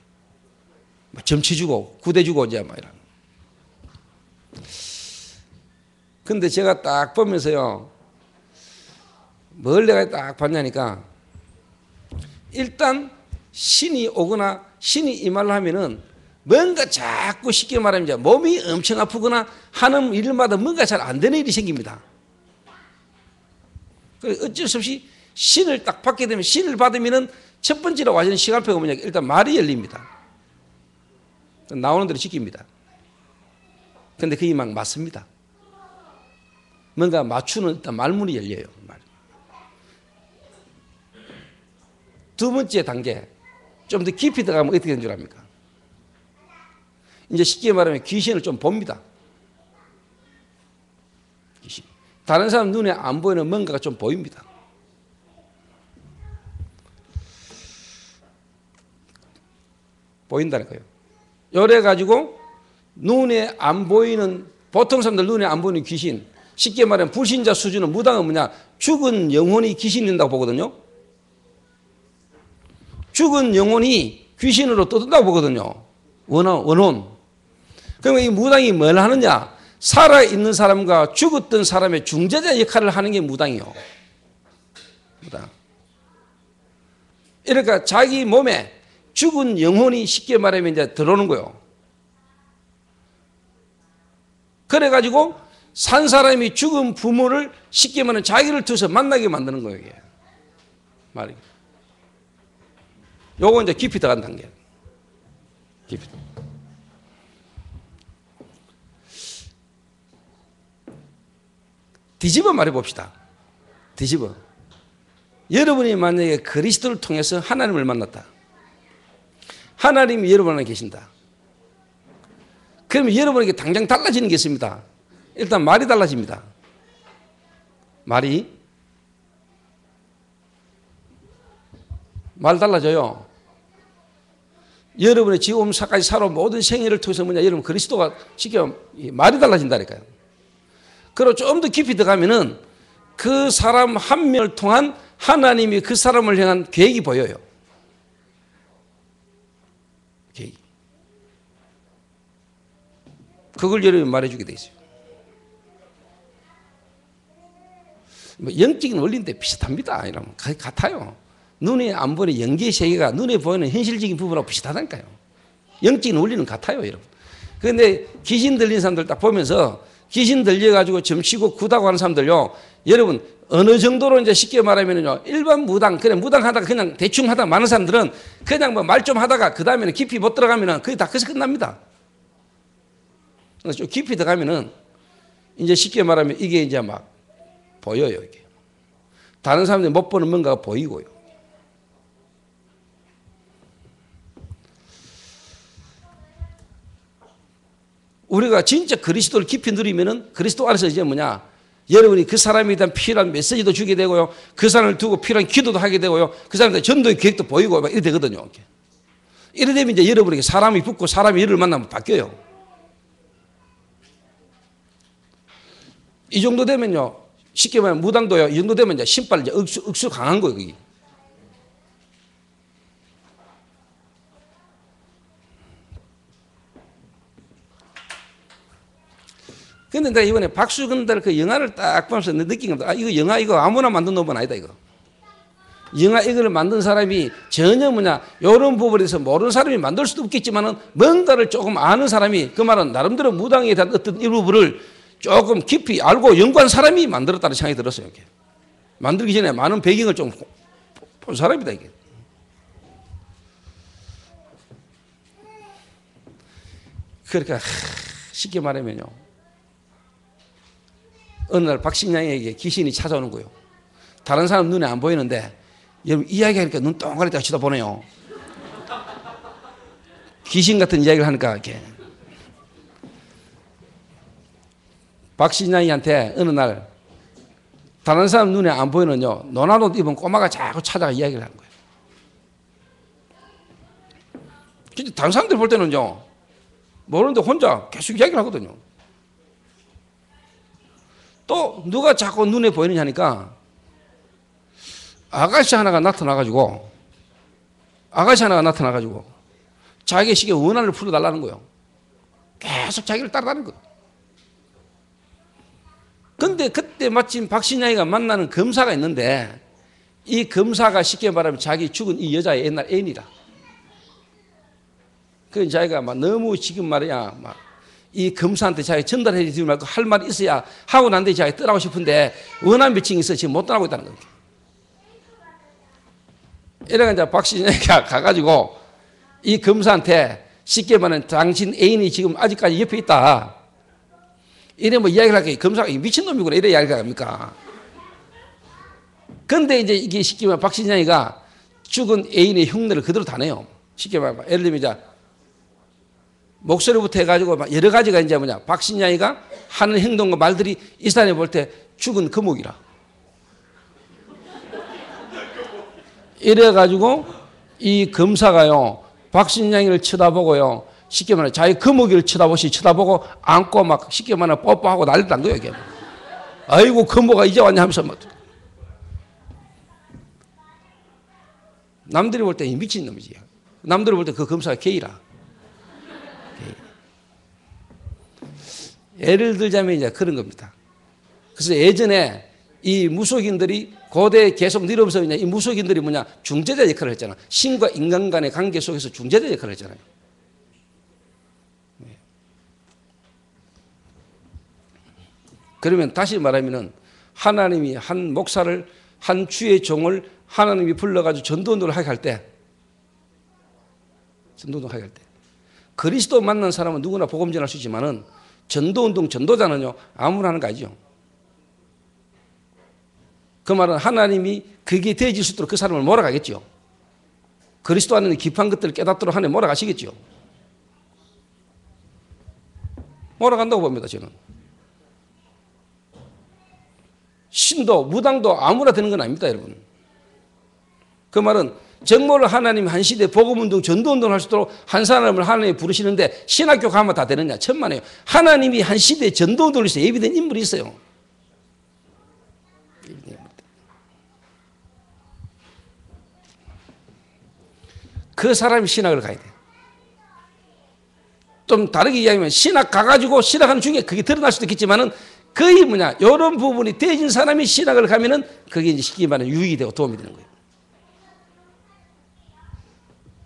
[SPEAKER 1] 막 점치 주고 구대 주고 이제 막 이런. 근데 제가 딱 보면서요, 뭘 내가 딱 봤냐니까, 일단 신이 오거나 신이 이 말을 하면은 뭔가 자꾸 쉽게 말하면 이제 몸이 엄청 아프거나 하는 일마다 뭔가 잘 안 되는 일이 생깁니다. 그래서 어쩔 수 없이 신을 딱 받게 되면 신을 받으면은 첫 번째로 와지는 시간표가 뭐냐, 일단 말이 열립니다. 나오는 대로 지킵니다. 근데 그게 막 맞습니다. 뭔가 맞추는 일단 말문이 열려요. 두 번째 단계, 좀 더 깊이 들어가면 어떻게 되는 줄 압니까? 이제 쉽게 말하면 귀신을 좀 봅니다. 귀신. 다른 사람 눈에 안 보이는 뭔가가 좀 보입니다. 보인다는 거예요. 요래 가지고 눈에 안 보이는, 보통 사람들 눈에 안 보이는 귀신, 쉽게 말하면 불신자 수준은 무당은 뭐냐, 죽은 영혼이 귀신이 된다고 보거든요. 죽은 영혼이 귀신으로 떠든다고 보거든요. 원혼. 그러면 이 무당이 뭘 하느냐, 살아있는 사람과 죽었던 사람의 중재자 역할을 하는 게 무당이요. 무당. 그러니까 자기 몸에 죽은 영혼이 쉽게 말하면 이제 들어오는 거예요. 그래가지고 산 사람이 죽은 부모를 쉽게 말하면 자기를 통해서 만나게 만드는 거예요. 이게. 말이. 요거 이제 깊이 들어간 단계. 깊이. 뒤집어 말해 봅시다. 뒤집어. 여러분이 만약에 그리스도를 통해서 하나님을 만났다. 하나님이 여러분 안에 계신다. 그러면 여러분에게 당장 달라지는 게 있습니다. 일단 말이 달라집니다. 말 달라져요. 여러분의 지금까지 살아온 모든 생애를 통해서 뭐냐, 여러분 그리스도가 쉽게 말이 달라진다니까요. 그리고 좀 더 깊이 들어가면은 그 사람 한 명을 통한 하나님이 그 사람을 향한 계획이 보여요. 계획. 그걸 여러분이 말해주게 돼 있어요. 뭐 영적인 원리인데 비슷합니다. 이러면 같아요. 눈에 안 보이는 영계의 세계가 눈에 보이는 현실적인 부분하고 비슷하다니까요. 영적인 원리는 같아요, 여러분. 그런데 귀신 들린 사람들 딱 보면서 귀신 들려가지고 점치고 구다고 하는 사람들요, 여러분 어느 정도로 이제 쉽게 말하면요, 일반 무당, 그냥 무당하다가 그냥 대충 하다가 많은 사람들은 그냥 뭐 말 좀 하다가 그 다음에는 깊이 못 들어가면은 그게 다 거기서 끝납니다. 좀 깊이 들어가면은 이제 쉽게 말하면 이게 이제 막 보여요, 이게. 다른 사람들이 못 보는 뭔가가 보이고요. 우리가 진짜 그리스도를 깊이 누리면은 그리스도 안에서 이제 뭐냐, 여러분이 그 사람에 대한 필요한 메시지도 주게 되고요, 그 사람을 두고 필요한 기도도 하게 되고요, 그 사람에 대한 전도의 계획도 보이고 막 이래 되거든요. 이래 되면 이제 여러분에게 사람이 붙고 사람이 일을 만나면 바뀌어요. 이 정도 되면요, 쉽게 말하면 무당도요, 이 정도 되면 이제 신발 이제 억수 강한 거예요, 그게. 근데 내가 이번에 박수근달 그 영화를 딱 보면서 느낀 겁니다. 아, 이거 영화 이거 아무나 만든 놈은 아니다, 이거. 영화 이거를 만든 사람이 전혀 뭐냐, 이런 부분에 대해서 모르는 사람이 만들 수도 없겠지만은 뭔가를 조금 아는 사람이, 그 말은 나름대로 무당에 대한 어떤 일부분을 조금 깊이 알고 연구한 사람이 만들었다는 생각이 들었어요. 이렇게. 만들기 전에 많은 배경을 좀 본 사람이다, 이게. 그러니까 쉽게 말하면요, 어느 날 박신양에게 귀신이 찾아오는 거예요. 다른 사람 눈에 안 보이는데 여러분 이야기하니까 눈 동그랗게 딱 쳐다보네요. 귀신 같은 이야기를 하니까 이렇게. 박신양이한테 어느 날 다른 사람 눈에 안 보이는요, 노란 옷 입은 꼬마가 자꾸 찾아가 이야기를 하는 거예요. 근데 다른 사람들 볼 때는요, 모르는데 혼자 계속 이야기를 하거든요. 또 누가 자꾸 눈에 보이느냐 하니까 아가씨 하나가 나타나가지고 자기의 식의 원한을 풀어달라는 거예요. 계속 자기를 따라다니는 거예요. 근데 그때 마침 박신양이가 만나는 검사가 있는데, 이 검사가 쉽게 말하면 자기 죽은 이 여자의 옛날 애인이다. 그 자기가 막 너무 지금 말이야, 막 이 검사한테 자기 전달해 주지 말고 할 말이 있어야 하고 난 뒤에 자기 떠나고 싶은데 원한 미팅이 있어 지금 못 떠나고 있다는 거예요. 이래가 이제 박신양이가 가가지고 이 검사한테 쉽게 말하면 당신 애인이 지금 아직까지 옆에 있다. 이래 뭐 이야기를 하니까 검사가 미친놈이구나 이래 이야기를 합니까? 근데 이제 이게 쉽게 말하면 박신양이가 죽은 애인의 흉내를 그대로 다 내요. 쉽게 말하면 예를 들면 이제 목소리부터 해가지고 막 여러 가지가 이제 뭐냐, 박신양이가 하는 행동과 말들이 이 사람이 볼 때 죽은 거목이라. 이래가지고 이 검사가요, 박신양이를 쳐다보고요, 쉽게 말해 자기 거목이를 쳐다보고 안고 막 쉽게 말해 뽀뽀하고 난리도 난 거예요. 이게. 아이고 거모가 이제 왔냐 하면서 막. 남들이 볼 때 미친 놈이지. 남들이 볼 때 그 검사가 게이라. 예를 들자면 이제 그런 겁니다. 그래서 예전에 이 무속인들이 고대에 계속 내려오면서 이 무속인들이 뭐냐 중재자 역할을 했잖아. 신과 인간 간의 관계 속에서 중재자 역할을 했잖아요. 그러면 다시 말하면은 하나님이 한 목사를 한 주의 종을 하나님이 불러가지고 전도운동을 하게 할 때 그리스도 만난 사람은 누구나 복음 전할 수 있지만은 전도운동 전도자는요 아무나 하는 거 아니죠. 그 말은 하나님이 그게 되어질 수 있도록 그 사람을 몰아가겠죠. 그리스도 안에 깊은 것들을 깨닫도록 하나님 몰아가시겠죠. 몰아간다고 봅니다 저는. 신도 무당도 아무나 되는 건 아닙니다 여러분. 그 말은 정말로 하나님 한 시대에 복음운동 전도운동을 할 수 있도록 한 사람을 하나님이 부르시는데 신학교 가면 다 되느냐 천만에요. 하나님이 한 시대에 전도운동을 위해서 예비된 인물이 있어요. 그 사람이 신학을 가야 돼. 좀 다르게 이야기하면 신학 가가지고 신학하는 중에 그게 드러날 수도 있겠지만은 거의 뭐냐 이런 부분이 되어진 사람이 신학을 가면은 그게 이제 쉽게 말하면 유익이 되고 도움이 되는 거예요.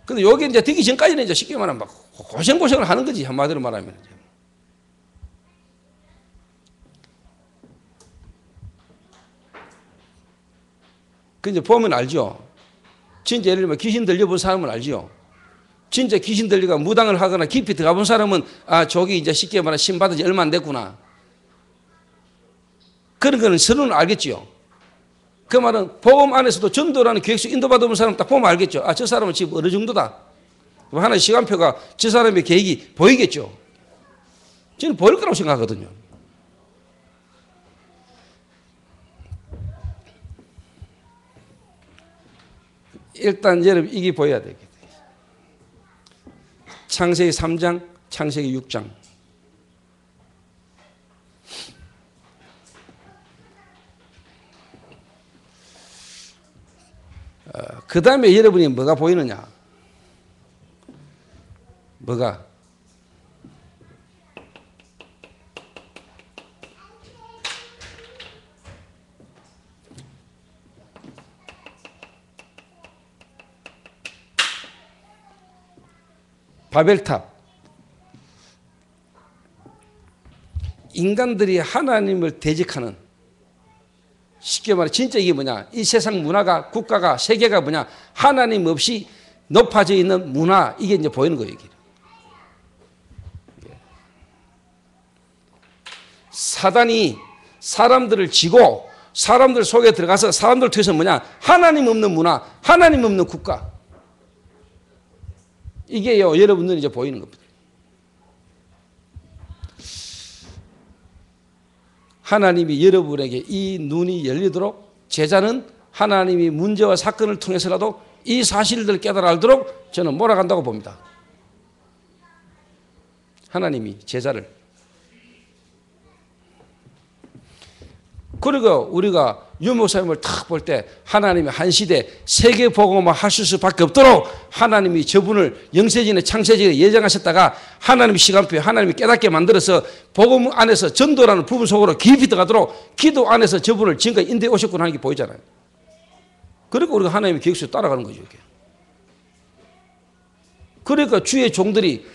[SPEAKER 1] 근데 여기 이제 되기 전까지는 이제 쉽게 말하면 막 고생을 하는 거지 한마디로 말하면. 그 이제 보면 알죠. 진짜 예를 들면 귀신 들려본 사람은 알죠. 진짜 귀신 들리가 무당을 하거나 깊이 들어가 본 사람은 아 저기 이제 쉽게 말하면 신 받은 지 얼마 안 됐구나. 그런 거는 서로는 알겠지요. 그 말은 복음 안에서도 전도라는 계획서 인도받아본 사람 딱 보면 알겠죠. 아, 저 사람은 지금 어느 정도다. 하나의 시간표가 저 사람의 계획이 보이겠죠. 저는 보일 거라고 생각하거든요. 일단 여러분 이게 보여야 되겠다. 창세기 3장, 창세기 6장. 그 다음에 여러분이 뭐가 보이느냐? 뭐가? 바벨탑. 인간들이 하나님을 대적하는 쉽게 말해 진짜 이게 뭐냐 이 세상 문화가 국가가 세계가 뭐냐 하나님 없이 높아져 있는 문화 이게 이제 보이는 거예요. 이게. 사단이 사람들을 지고 사람들 속에 들어가서 사람들 통해서 뭐냐 하나님 없는 문화 하나님 없는 국가 이게요 여러분들이 이제 보이는 겁니다. 하나님이 여러분에게 이 눈이 열리도록 제자는 하나님이 문제와 사건을 통해서라도 이 사실들을 깨달아 알도록 저는 몰아간다고 봅니다. 하나님이 제자를. 그리고 우리가 유 목사님을 딱 볼 때 하나님이 한 시대 세계 복음을 하실 수밖에 없도록 하나님이 저분을 영세전에 창세전에 예정하셨다가 하나님의 시간표에 하나님이 깨닫게 만들어서 복음 안에서 전도라는 부분 속으로 깊이 들어가도록 기도 안에서 저분을 지금까지 인도해 오셨구나 하는 게 보이잖아요. 그러니까 우리가 하나님의 계획대로 따라가는 거죠. 이게. 그러니까 주의 종들이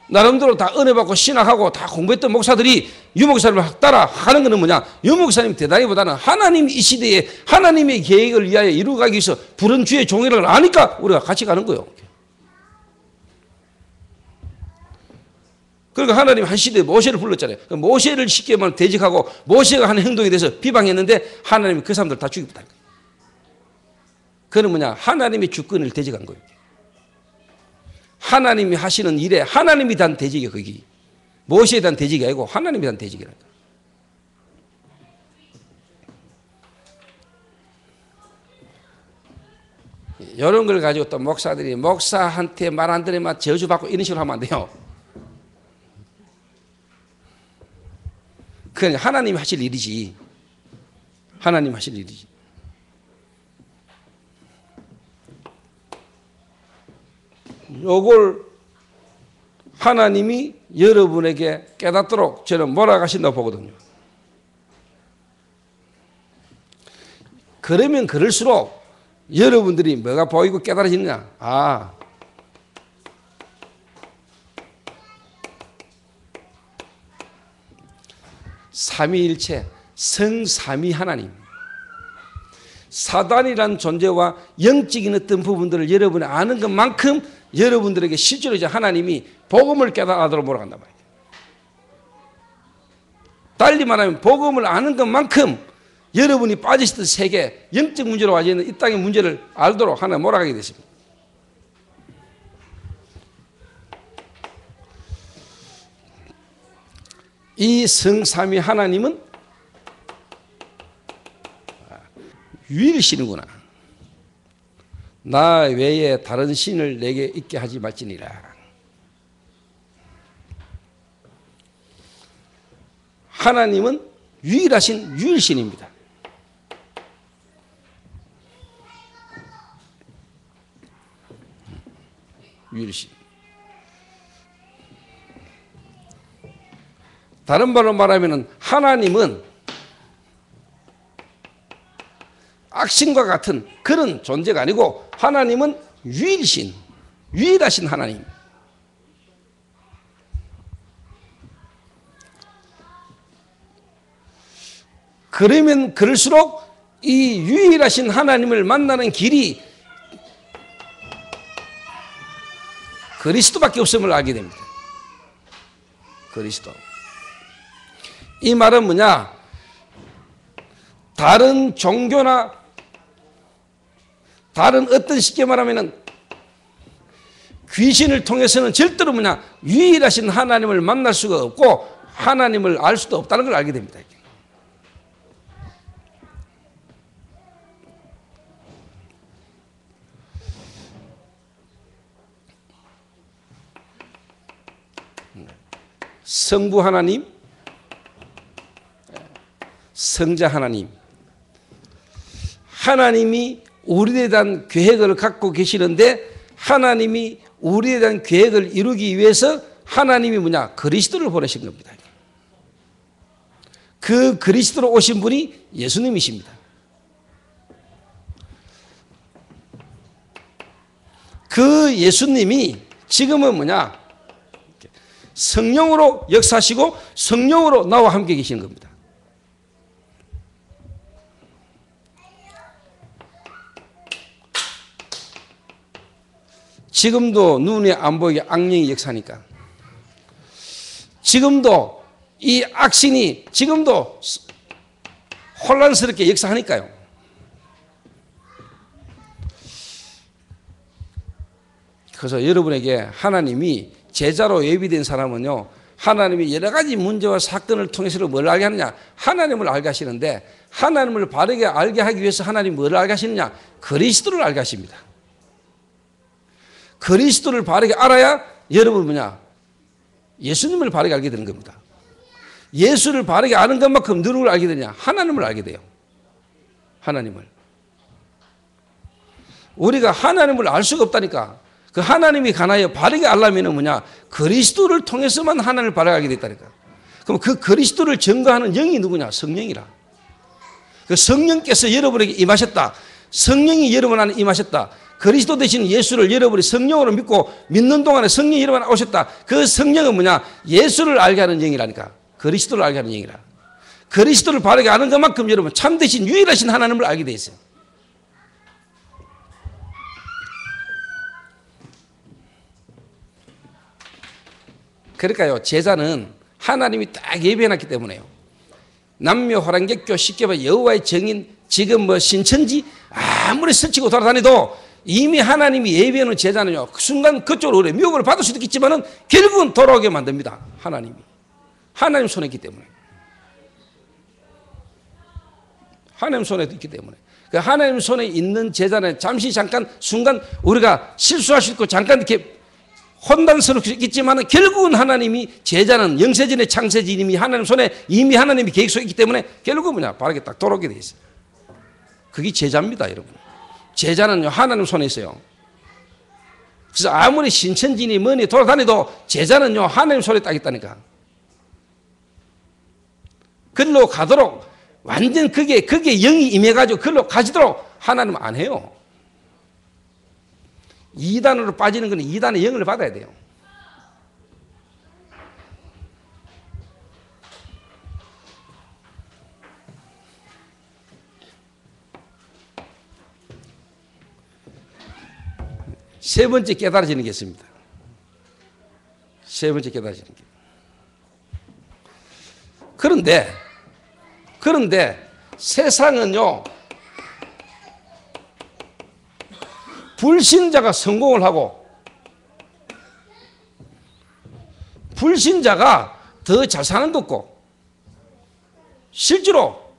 [SPEAKER 1] 나름대로 다 은혜 받고 신학하고 다 공부했던 목사들이 유 목사님을 따라 하는 것은 뭐냐? 유 목사님 대단히보다는 하나님이 이 시대에 하나님의 계획을 위하여 이루어가기 위해서 부른 주의 종이라는 걸 아니까 우리가 같이 가는 거예요. 그러니까 하나님 한 시대에 모세를 불렀잖아요. 모세를 쉽게 말하면 대적하고 모세가 하는 행동에 대해서 비방했는데 하나님이 그 사람들 다 죽였다. 그건 뭐냐? 하나님의 주권을 대적한 거예요. 하나님이 하시는 일에 하나님이 단 대적이에요. 거기 모세에 대한 대적이 아니고 하나님에 대한 대적이라니까. 이런 걸 가지고 또 목사들이 목사한테 말 안 들으면 저주받고 이런 식으로 하면 안 돼요. 그건 하나님이 하실 일이지. 하나님 하실 일이지. 요걸 하나님이 여러분에게 깨닫도록 저는 몰아가신다고 보거든요. 그러면 그럴수록 여러분들이 뭐가 보이고 깨달아지느냐? 아, 삼위일체, 성삼위 하나님. 사단이란 존재와 영적인 어떤 부분들을 여러분이 아는 것만큼 여러분들에게 실제로 이제 하나님이 복음을 깨달아도록 몰아간단 말이에요. 달리 말하면 복음을 아는 것만큼 여러분이 빠지셨던 세계, 영적 문제로 와져 있는 이 땅의 문제를 알도록 하나 몰아가게 됐습니다. 이 성삼위 하나님은 유일신이구나. 나 외에 다른 신을 내게 있게 하지 말지니라. 하나님은 유일하신 유일신입니다. 유일신. 다른 말로 말하면 하나님은 악신과 같은 그런 존재가 아니고 하나님은 유일신, 유일하신 하나님. 그러면 그럴수록 이 유일하신 하나님을 만나는 길이 그리스도밖에 없음을 알게 됩니다. 그리스도. 이 말은 뭐냐? 다른 종교나 다른 어떤 쉽게 말하면은 귀신을 통해서는 절대로 뭐냐? 유일하신 하나님을 만날 수가 없고 하나님을 알 수도 없다는 걸 알게 됩니다. 성부 하나님, 성자 하나님. 하나님이 우리에 대한 계획을 갖고 계시는데 하나님이 우리에 대한 계획을 이루기 위해서 하나님이 뭐냐? 그리스도를 보내신 겁니다. 그 그리스도로 오신 분이 예수님이십니다. 그 예수님이 지금은 뭐냐? 성령으로 역사하시고 성령으로 나와 함께 계시는 겁니다. 지금도 눈에 안 보이게 악령이 역사하니까 지금도 이 악신이 지금도 혼란스럽게 역사하니까요. 그래서 여러분에게 하나님이 제자로 예비된 사람은요, 하나님이 여러 가지 문제와 사건을 통해서 뭘 알게 하느냐? 하나님을 알게 하시는데 하나님을 바르게 알게 하기 위해서 하나님이 뭘 알게 하시느냐? 그리스도를 알게 하십니다. 그리스도를 바르게 알아야 여러분 뭐냐? 예수님을 바르게 알게 되는 겁니다. 예수를 바르게 아는 것만큼 누구를 알게 되냐? 하나님을 알게 돼요. 하나님을. 우리가 하나님을 알 수가 없다니까. 그 하나님이 가나요? 바르게 알려면 뭐냐? 그리스도를 통해서만 하나님을 바르게 알게 됐다니까. 그럼 그 그리스도를 증거하는 영이 누구냐? 성령이라. 그 성령께서 여러분에게 임하셨다. 성령이 여러분 안에 임하셨다. 그리스도 되신 예수를 여러분이 성령으로 믿고 믿는 동안에 성령이 여러분 안에 오셨다. 그 성령은 뭐냐? 예수를 알게 하는 영이라니까. 그리스도를 알게 하는 영이라. 그리스도를 바르게 아는 것만큼 여러분 참되신 유일하신 하나님을 알게 돼 있어요. 그러니까요, 제자는 하나님이 딱 예비해놨기 때문에요. 남녀 호랑객교 쉽게 말해 여호와의 정인, 지금 뭐 신천지 아무리 스치고 돌아다니도 이미 하나님이 예비해놓은 제자는요, 그 순간 그쪽으로 오래 미혹을 받을 수도 있겠지만은 결국은 돌아오게 만듭니다. 하나님이. 하나님 손에 있기 때문에. 하나님 손에 있기 때문에. 그 하나님 손에 있는 제자는 잠시 잠깐 순간 우리가 실수할 수 있고 잠깐 이렇게 혼란스러울 수 있겠지만 결국은 하나님이 제자는 영세전의 창세주님이 하나님 손에 이미 하나님이 계획 속에 있기 때문에 결국은 뭐냐 바르게 딱 돌아오게 돼 있어요. 그게 제자입니다, 여러분. 제자는요 하나님 손에 있어요. 그래서 아무리 신천지니 뭐니 돌아다니도 제자는요 하나님 손에 딱 있다니까. 글로 가도록 완전 그게 영이 임해가지고 글로 가지도록 하나님은 안 해요. 2단으로 빠지는 건 2단의 영을 받아야 돼요. 세 번째 깨달아지는 게 있습니다. 세 번째 깨달아지는 게. 그런데 세상은요 불신자가 성공을 하고 불신자가 더 잘 사는 것 같고 실제로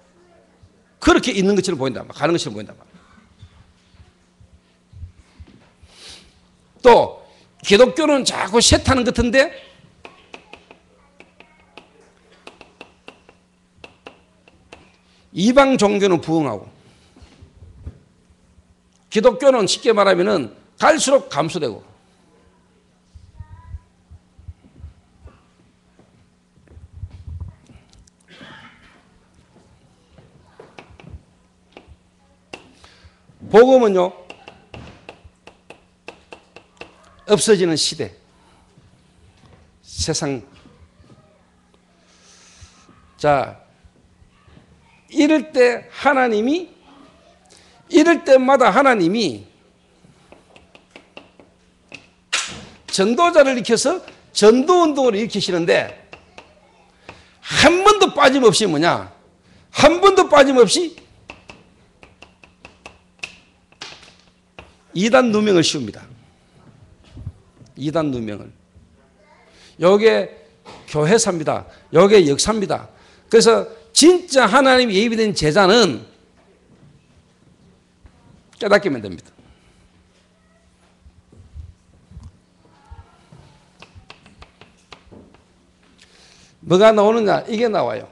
[SPEAKER 1] 그렇게 있는 것처럼 보인단 말이야. 가는 것처럼 보인단 말이야. 또 기독교는 자꾸 쇠타는 것 같은데 이방 종교는 부흥하고 기독교는 쉽게 말하면은 갈수록 감소되고 복음은요 없어지는 시대 세상 자 이럴 때마다 하나님이 전도자를 일으켜서 전도운동을 일으키시는데 한 번도 빠짐없이 뭐냐 한 번도 빠짐없이 이단 누명을 씌웁니다. 이단 누명을. 요게 교회사입니다. 요게 역사입니다. 그래서 진짜 하나님이 예비된 제자는 깨닫기만 됩니다. 뭐가 나오느냐? 이게 나와요.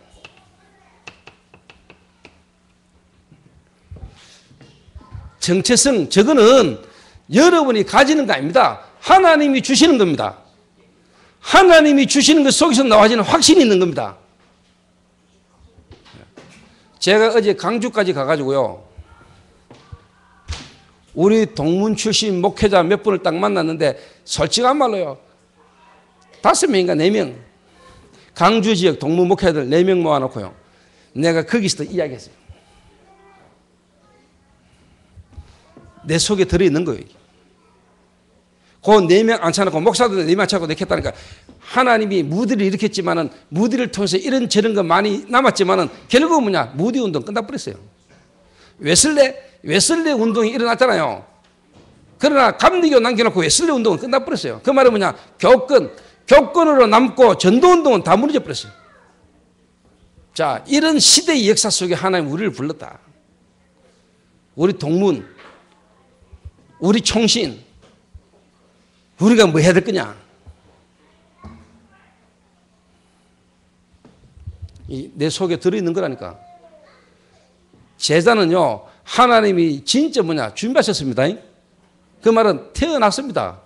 [SPEAKER 1] 정체성, 저거는 여러분이 가지는 거 아닙니다. 하나님이 주시는 겁니다. 하나님이 주시는 것 속에서 나와지는 확신이 있는 겁니다. 제가 어제 강주까지 가가지고요. 우리 동문 출신 목회자 몇 분을 딱 만났는데 솔직한 말로요. 5명인가 4명. 강주 지역 동문 목회자들 4명 모아놓고요. 내가 거기서 이야기했어요. 내 속에 들어있는 거예요. 그 4명 앉혀놓고 목사들 4명 앉혀놓고 내켰다니까 하나님이 무디를 일으켰지만은 무디를 통해서 이런 저런 거 많이 남았지만은 결국은 뭐냐 무디 운동 끝나버렸어요. 웨슬레 운동이 일어났잖아요. 그러나 감리교 남겨놓고 웨슬레 운동은 끝나버렸어요. 그 말은 뭐냐 교권으로 남고 전도 운동은 다 무너져 버렸어요. 자 이런 시대의 역사 속에 하나님 우리를 불렀다. 우리 동문 우리 총신 우리가 뭐 해야 될 거냐? 내 속에 들어있는 거라니까. 제자는요, 하나님이 진짜 뭐냐? 준비하셨습니다. 그 말은 태어났습니다.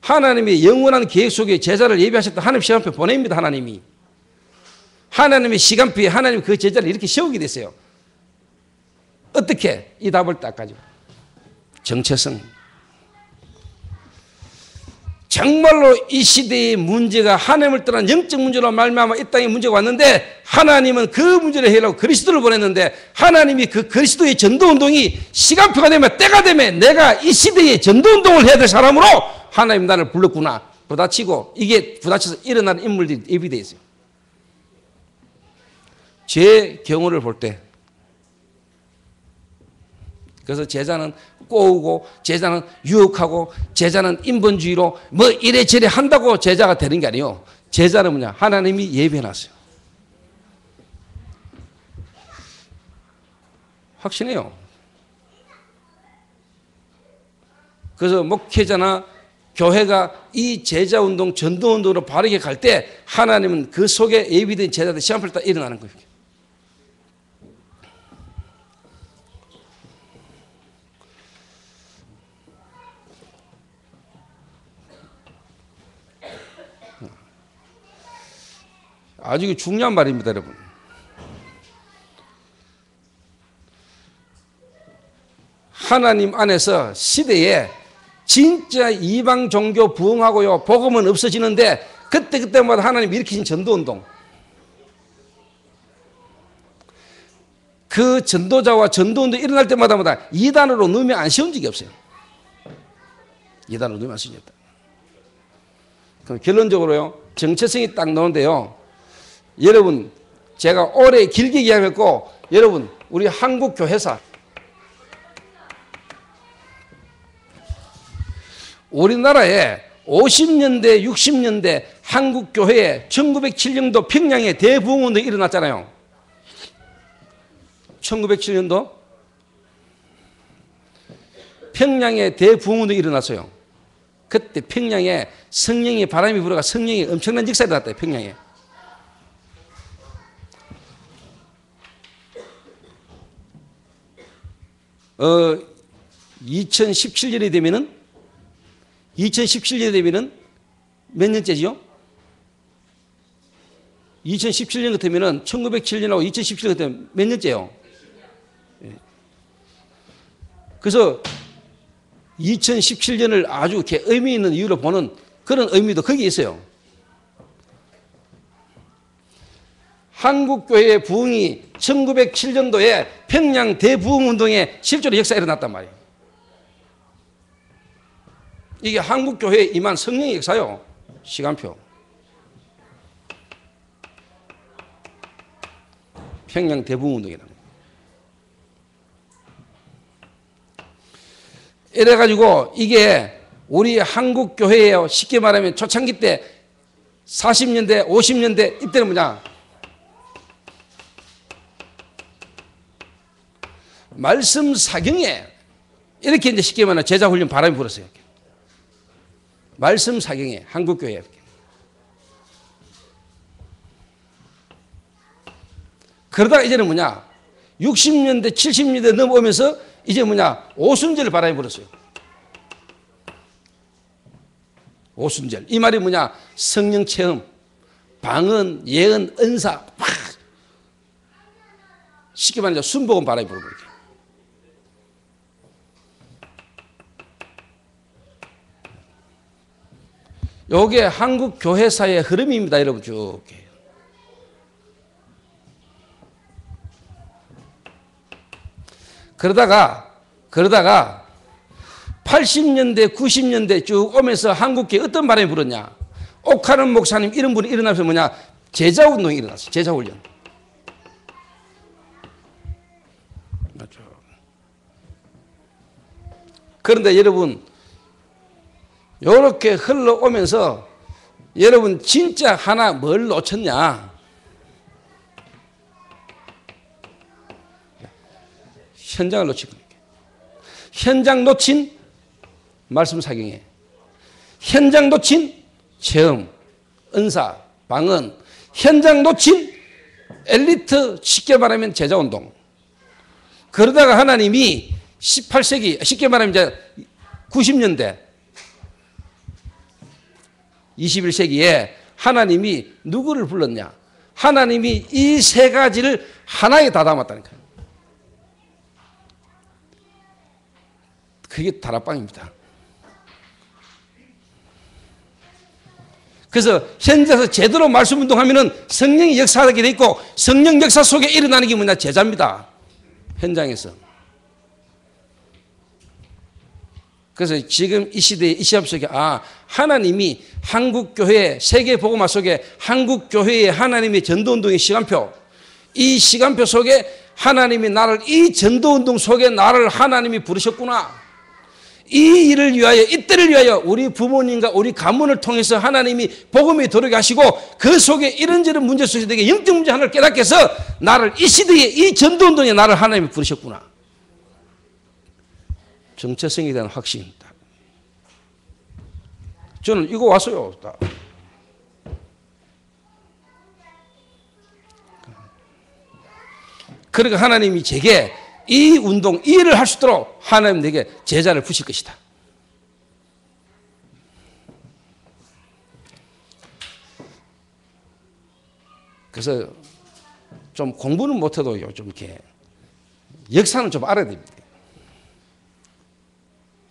[SPEAKER 1] 하나님의 영원한 계획 속에 제자를 예비하셨다. 하나님 시간표 보냅니다. 하나님이. 하나님의 시간표에 하나님 그 제자를 이렇게 세우게 됐어요. 어떻게? 이 답을 딱 가지고. 정체성. 정말로 이 시대의 문제가 하나님을 떠난 영적 문제로 말미암아 이 땅에 문제가 왔는데 하나님은 그 문제를 해결하고 그리스도를 보냈는데 하나님이 그 그리스도의 전도운동이 시간표가 되면 때가 되면 내가 이 시대의 전도운동을 해야 될 사람으로 하나님 나를 불렀구나. 부딪히고 이게 부딪혀서 일어나는 인물들이 예비되어 있어요. 제 경우를 볼 때 그래서 제자는 꼬우고 제자는 유혹하고 제자는 인본주의로 뭐 이래저래 한다고 제자가 되는 게 아니에요. 제자는 뭐냐? 하나님이 예배해놨어요. 확신해요. 그래서 목회자나 교회가 이 제자운동, 전도운동으로 바르게 갈 때 하나님은 그 속에 예비된 제자들 시간표를 딱 일어나는 거예요. 아주 중요한 말입니다, 여러분. 하나님 안에서 시대에 진짜 이방 종교 부흥하고요, 복음은 없어지는데 그때마다 하나님 일으키신 전도운동, 그 전도자와 전도운동 일어날 때마다 이단으로 넣으면 안 쉬운 적이 없어요. 이단으로 넣으면 안 쉬운 적이 없다. 그럼 결론적으로요, 정체성이 딱 나오는데요, 여러분 제가 오래 길게 이야기했고, 여러분 우리 한국 교회사, 우리나라에 50년대 60년대 한국 교회에 1907년도 평양에 대부흥운동이 일어났잖아요. 1907년도 평양에 대부흥운동이 일어났어요. 그때 평양에 성령의 바람이 불어가 성령이 엄청난 역사가 일어났대요. 평양에. 2017년이 되면은 몇 년째지요? 2017년 같으면은 1907년하고 2017년 같으면 몇 년째요? 그래서 2017년을 아주 이렇게 의미 있는 이유로 보는 그런 의미도 거기에 있어요. 한국교회의 부흥이 1907년도에 평양 대부흥운동에 실제로 역사가 일어났단 말이에요. 이게 한국교회에 임한 성령의 역사요. 시간표. 평양 대부흥운동이라는 거예요. 이래가지고 이게 우리 한국교회예요. 쉽게 말하면 초창기 때 40년대, 50년대 이때는 뭐냐? 말씀 사경에 이렇게 이제 쉽게 말하면 제자훈련 바람이 불었어요. 말씀 사경에 한국교회 이렇게. 그러다가 이제는 뭐냐? 60년대, 70년대 넘어오면서 이제 뭐냐? 오순절 바람이 불었어요. 오순절. 이 말이 뭐냐? 성령 체험, 방언, 예언, 은사, 막 쉽게 말하면 순복음 바람이 불고 이렇게. 요게 한국 교회사의 흐름입니다, 여러분 쭉. 그러다가 80년대, 90년대 쭉 오면서 한국교회 어떤 바람이 불었냐? 옥하는 목사님 이런 분이 일어나면서 뭐냐? 제자운동이 일어났어요. 제자훈련. 맞죠? 그런데 여러분, 이렇게 흘러오면서 여러분 진짜 하나 뭘 놓쳤냐? 현장을 놓친 거예요. 현장 놓친 말씀 사경에, 현장 놓친 체험, 은사, 방언, 현장 놓친 엘리트, 쉽게 말하면 제자운동. 그러다가 하나님이 18세기, 쉽게 말하면 이제 90년대, 21세기에 하나님이 누구를 불렀냐? 하나님이 이 세 가지를 하나에 다 담았다는 거예요. 그게 다락방입니다. 그래서 현장에서 제대로 말씀 운동하면은 성령이 역사하게 돼 있고, 성령 역사 속에 일어나는 게 뭐냐? 제자입니다. 현장에서. 그래서 지금 이 시대에, 이 시합 속에, 하나님이 한국교회 세계복음화 속에 한국교회의 하나님의 전도운동의 시간표, 이 시간표 속에 하나님이 나를, 이 전도운동 속에 나를 하나님이 부르셨구나. 이 일을 위하여, 이때를 위하여 우리 부모님과 우리 가문을 통해서 하나님이 복음에 들어오게 하시고, 그 속에 이런저런 문제 속에서 내게 영적 문제 하나를 깨닫게 해서 나를 이 시대에, 이 전도운동에 나를 하나님이 부르셨구나. 정체성에 대한 확신입니다. 저는 이거 왔어요. 그러니까 하나님이 제게 이 운동, 이 일을 할 수 있도록 하나님 내게 제자를 부실 것이다. 그래서 좀 공부는 못해도요, 좀 이렇게 역사는 좀 알아야 됩니다.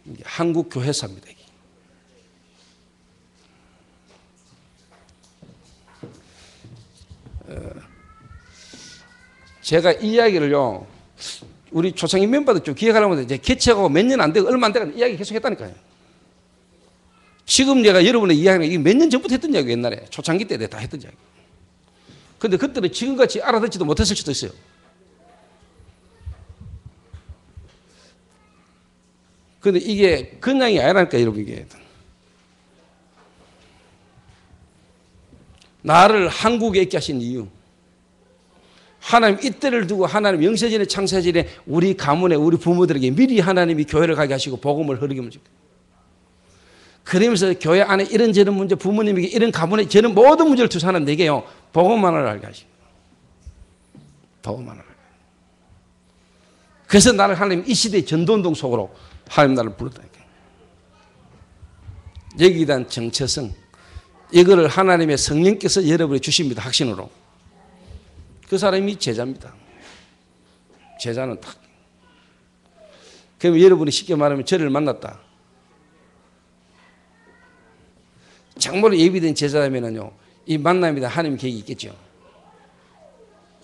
[SPEAKER 1] 이게 한국 교회사입니다. 이게. 제가 이 이야기를요, 우리 초창기 멤버들 좀 기억하려면 이제 개최하고 몇 년 안 되고 얼마 안 되고 이야기 계속 했다니까요. 지금 내가 여러분의 이야기는 이게 몇 년 전부터 했던 이야기, 옛날에 초창기 때 내가 다 했던 이야기. 근데 그때는 지금같이 알아듣지도 못했을 수도 있어요. 근데 이게 그냥이 아니라니까, 여러분. 이게 나를 한국에 있게 하신 이유, 하나님 이때를 두고 하나님 영세전에 창세전에 우리 가문에 우리 부모들에게 미리 하나님이 교회를 가게 하시고 복음을 흐르게 하시고, 그러면서 교회 안에 이런저런 문제, 부모님에게 이런 가문에 저는 모든 문제를 두서 하나님 내게요 복음만을 알게 하시고, 복음만을 알게. 그래서 나를 하나님 이 시대의 전도운동 속으로 하나님 나를 불렀다니까. 여기에 대한 정체성, 이거를 하나님의 성령께서 여러분에 주십니다. 확신으로. 그 사람이 제자입니다. 제자는 딱. 그럼 여러분이 쉽게 말하면 저를 만났다. 정말로 예비된 제자라면요, 이 만남에 대한 하나님의 계획이 있겠죠.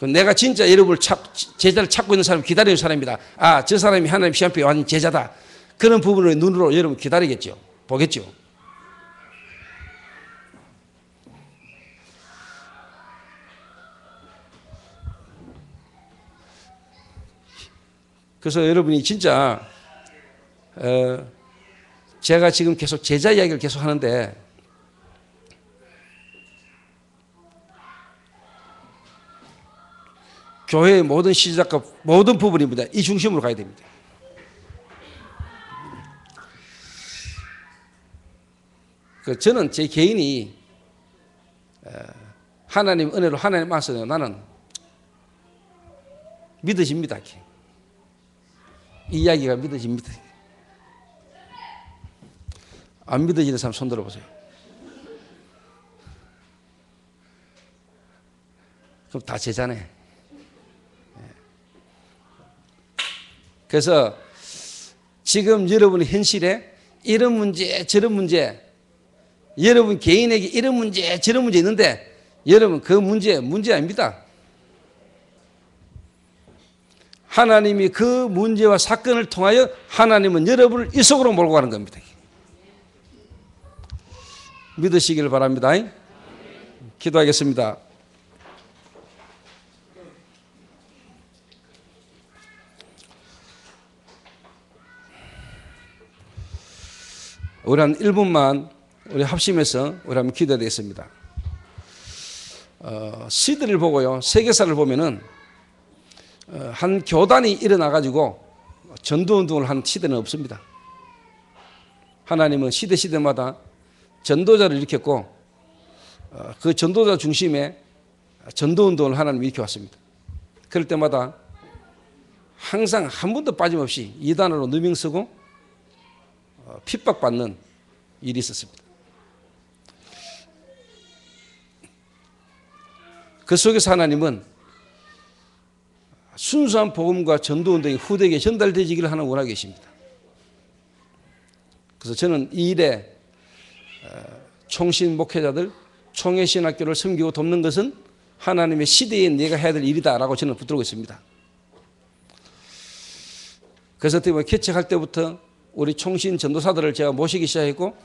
[SPEAKER 1] 내가 진짜 여러분을 제자를 찾고 있는 사람, 기다리는 사람이다. 아, 저 사람이 하나님 시험표에 완전 제자다. 그런 부분을 눈으로 여러분 기다리겠죠. 보겠죠. 그래서 여러분이 진짜 제가 지금 계속 제자 이야기를 계속 하는데, 교회의 모든 시작과 모든 부분입니다. 이 중심으로 가야 됩니다. 저는 제 개인이 하나님 은혜로 하나님 안에서 나는 믿어집니다. 이 이야기가 믿어집니다. 안 믿어지는 사람 손 들어보세요. 그럼 다 제자네. 그래서 지금 여러분의 현실에 이런 문제 저런 문제, 여러분 개인에게 이런 문제 저런 문제 있는데, 여러분 그 문제 아닙니다. 하나님이 그 문제와 사건을 통하여 하나님은 여러분을 이 속으로 몰고 가는 겁니다. 믿으시기를 바랍니다. 기도하겠습니다. 우리 한 1분만 우리 합심해서 우리 한번 기도하겠습니다. 시대를 보고요, 세계사를 보면은 한 교단이 일어나가지고 전도운동을 한 시대는 없습니다. 하나님은 시대마다 전도자를 일으켰고, 그 전도자 중심에 전도운동을 하나님이 일으켜왔습니다. 그럴 때마다 항상 한 번도 빠짐없이 이단으로 누명 쓰고 핍박받는 일이 있었습니다. 그 속에서 하나님은 순수한 복음과 전도운동이 후대에게 전달되기를 하나 원하고 계십니다. 그래서 저는 이 일에 총신 목회자들, 총회신학교를 섬기고 돕는 것은 하나님의 시대에 내가 해야 될 일이다라고 저는 붙들고 있습니다. 그래서 어떻게 보면 개척할 때부터 우리 총신 전도사들을 제가 모시기 시작했고,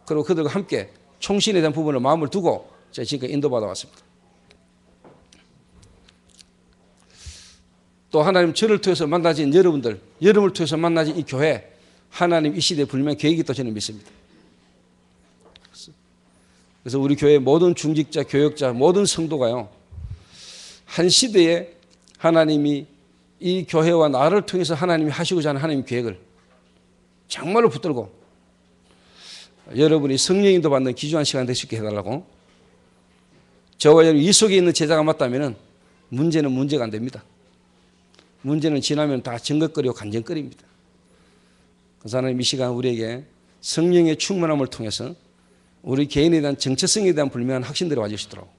[SPEAKER 1] 그리고 그들과 함께 총신에 대한 부분을 마음을 두고 제가 지금까지 인도받아 왔습니다. 또 하나님 저를 통해서 만나진 여러분들, 여러분을 통해서 만나진 이 교회, 하나님 이 시대에 분명히 계획이 있다고 저는 믿습니다. 그래서 우리 교회 모든 중직자, 교역자, 모든 성도가요, 한 시대에 하나님이 이 교회와 나를 통해서 하나님이 하시고자 하는 하나님의 계획을 정말로 붙들고 여러분이 성령님도 받는 귀중한 시간 될 수 있게 해달라고. 저와 여러분 이 속에 있는 제자가 맞다면 문제는 문제가 안 됩니다. 문제는 지나면 다 정것거리고 간정거리입니다. 그래서 하나님 이 시간 우리에게 성령의 충만함을 통해서 우리 개인에 대한 정체성에 대한 분명한 확신들이 와주시도록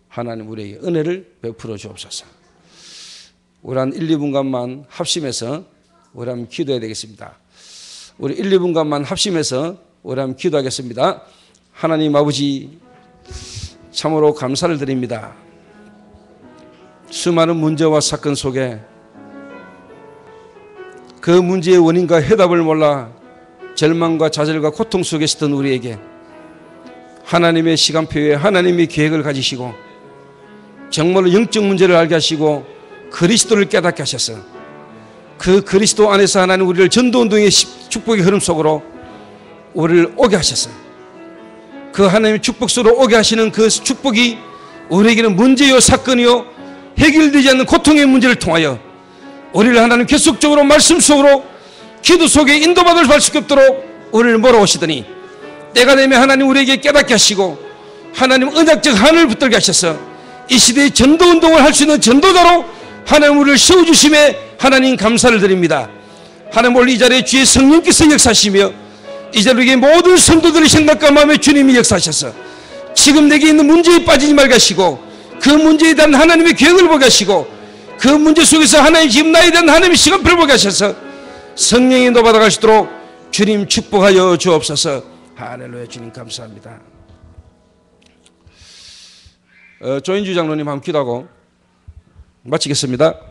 [SPEAKER 1] 하나님 우리에게 은혜를 베풀어 주옵소서. 우리 한 1, 2분간만 합심해서 우리 한번 기도해야 되겠습니다. 우리 1, 2분간만 합심해서 우리 한번 기도하겠습니다. 하나님 아버지 참으로 감사를 드립니다. 수많은 문제와 사건 속에 그 문제의 원인과 해답을 몰라 절망과 좌절과 고통 속에 있었던 우리에게 하나님의 시간표에 하나님의 계획을 가지시고 정말로 영적 문제를 알게 하시고 그리스도를 깨닫게 하셔서 그 그리스도 안에서 하나님 우리를 전도운동의 축복의 흐름 속으로 우리를 오게 하셔서 그 하나님의 축복 속으로 오게 하시는 그 축복이 우리에게는 문제요 사건이요 해결되지 않는 고통의 문제를 통하여 우리를 하나님 계속적으로 말씀 속으로 기도 속에 인도받을 수 없도록 우리를 몰아오시더니 때가 되면 하나님 우리에게 깨닫게 하시고 하나님 언약적 하늘을 붙들게 하셔서 이 시대의 전도운동을 할 수 있는 전도자로 하나님 우리를 세워주심에 하나님 감사를 드립니다. 하나님 오늘 이 자리에 주의 성령께서 역사하시며 이 자리에 모든 성도들의 생각과 마음에 주님이 역사하셔서 지금 내게 있는 문제에 빠지지 말게 하시고 그 문제에 대한 하나님의 계획을 보게 하시고 그 문제 속에서 하나님 지금 나에 대한 하나님의 시간표를 보게 하셔서 성령의 인도 받아갈 수 있도록 주님 축복하여 주옵소서. 할렐루야. 주님 감사합니다. 조인주 장로님 한번 기도하고 마치겠습니다.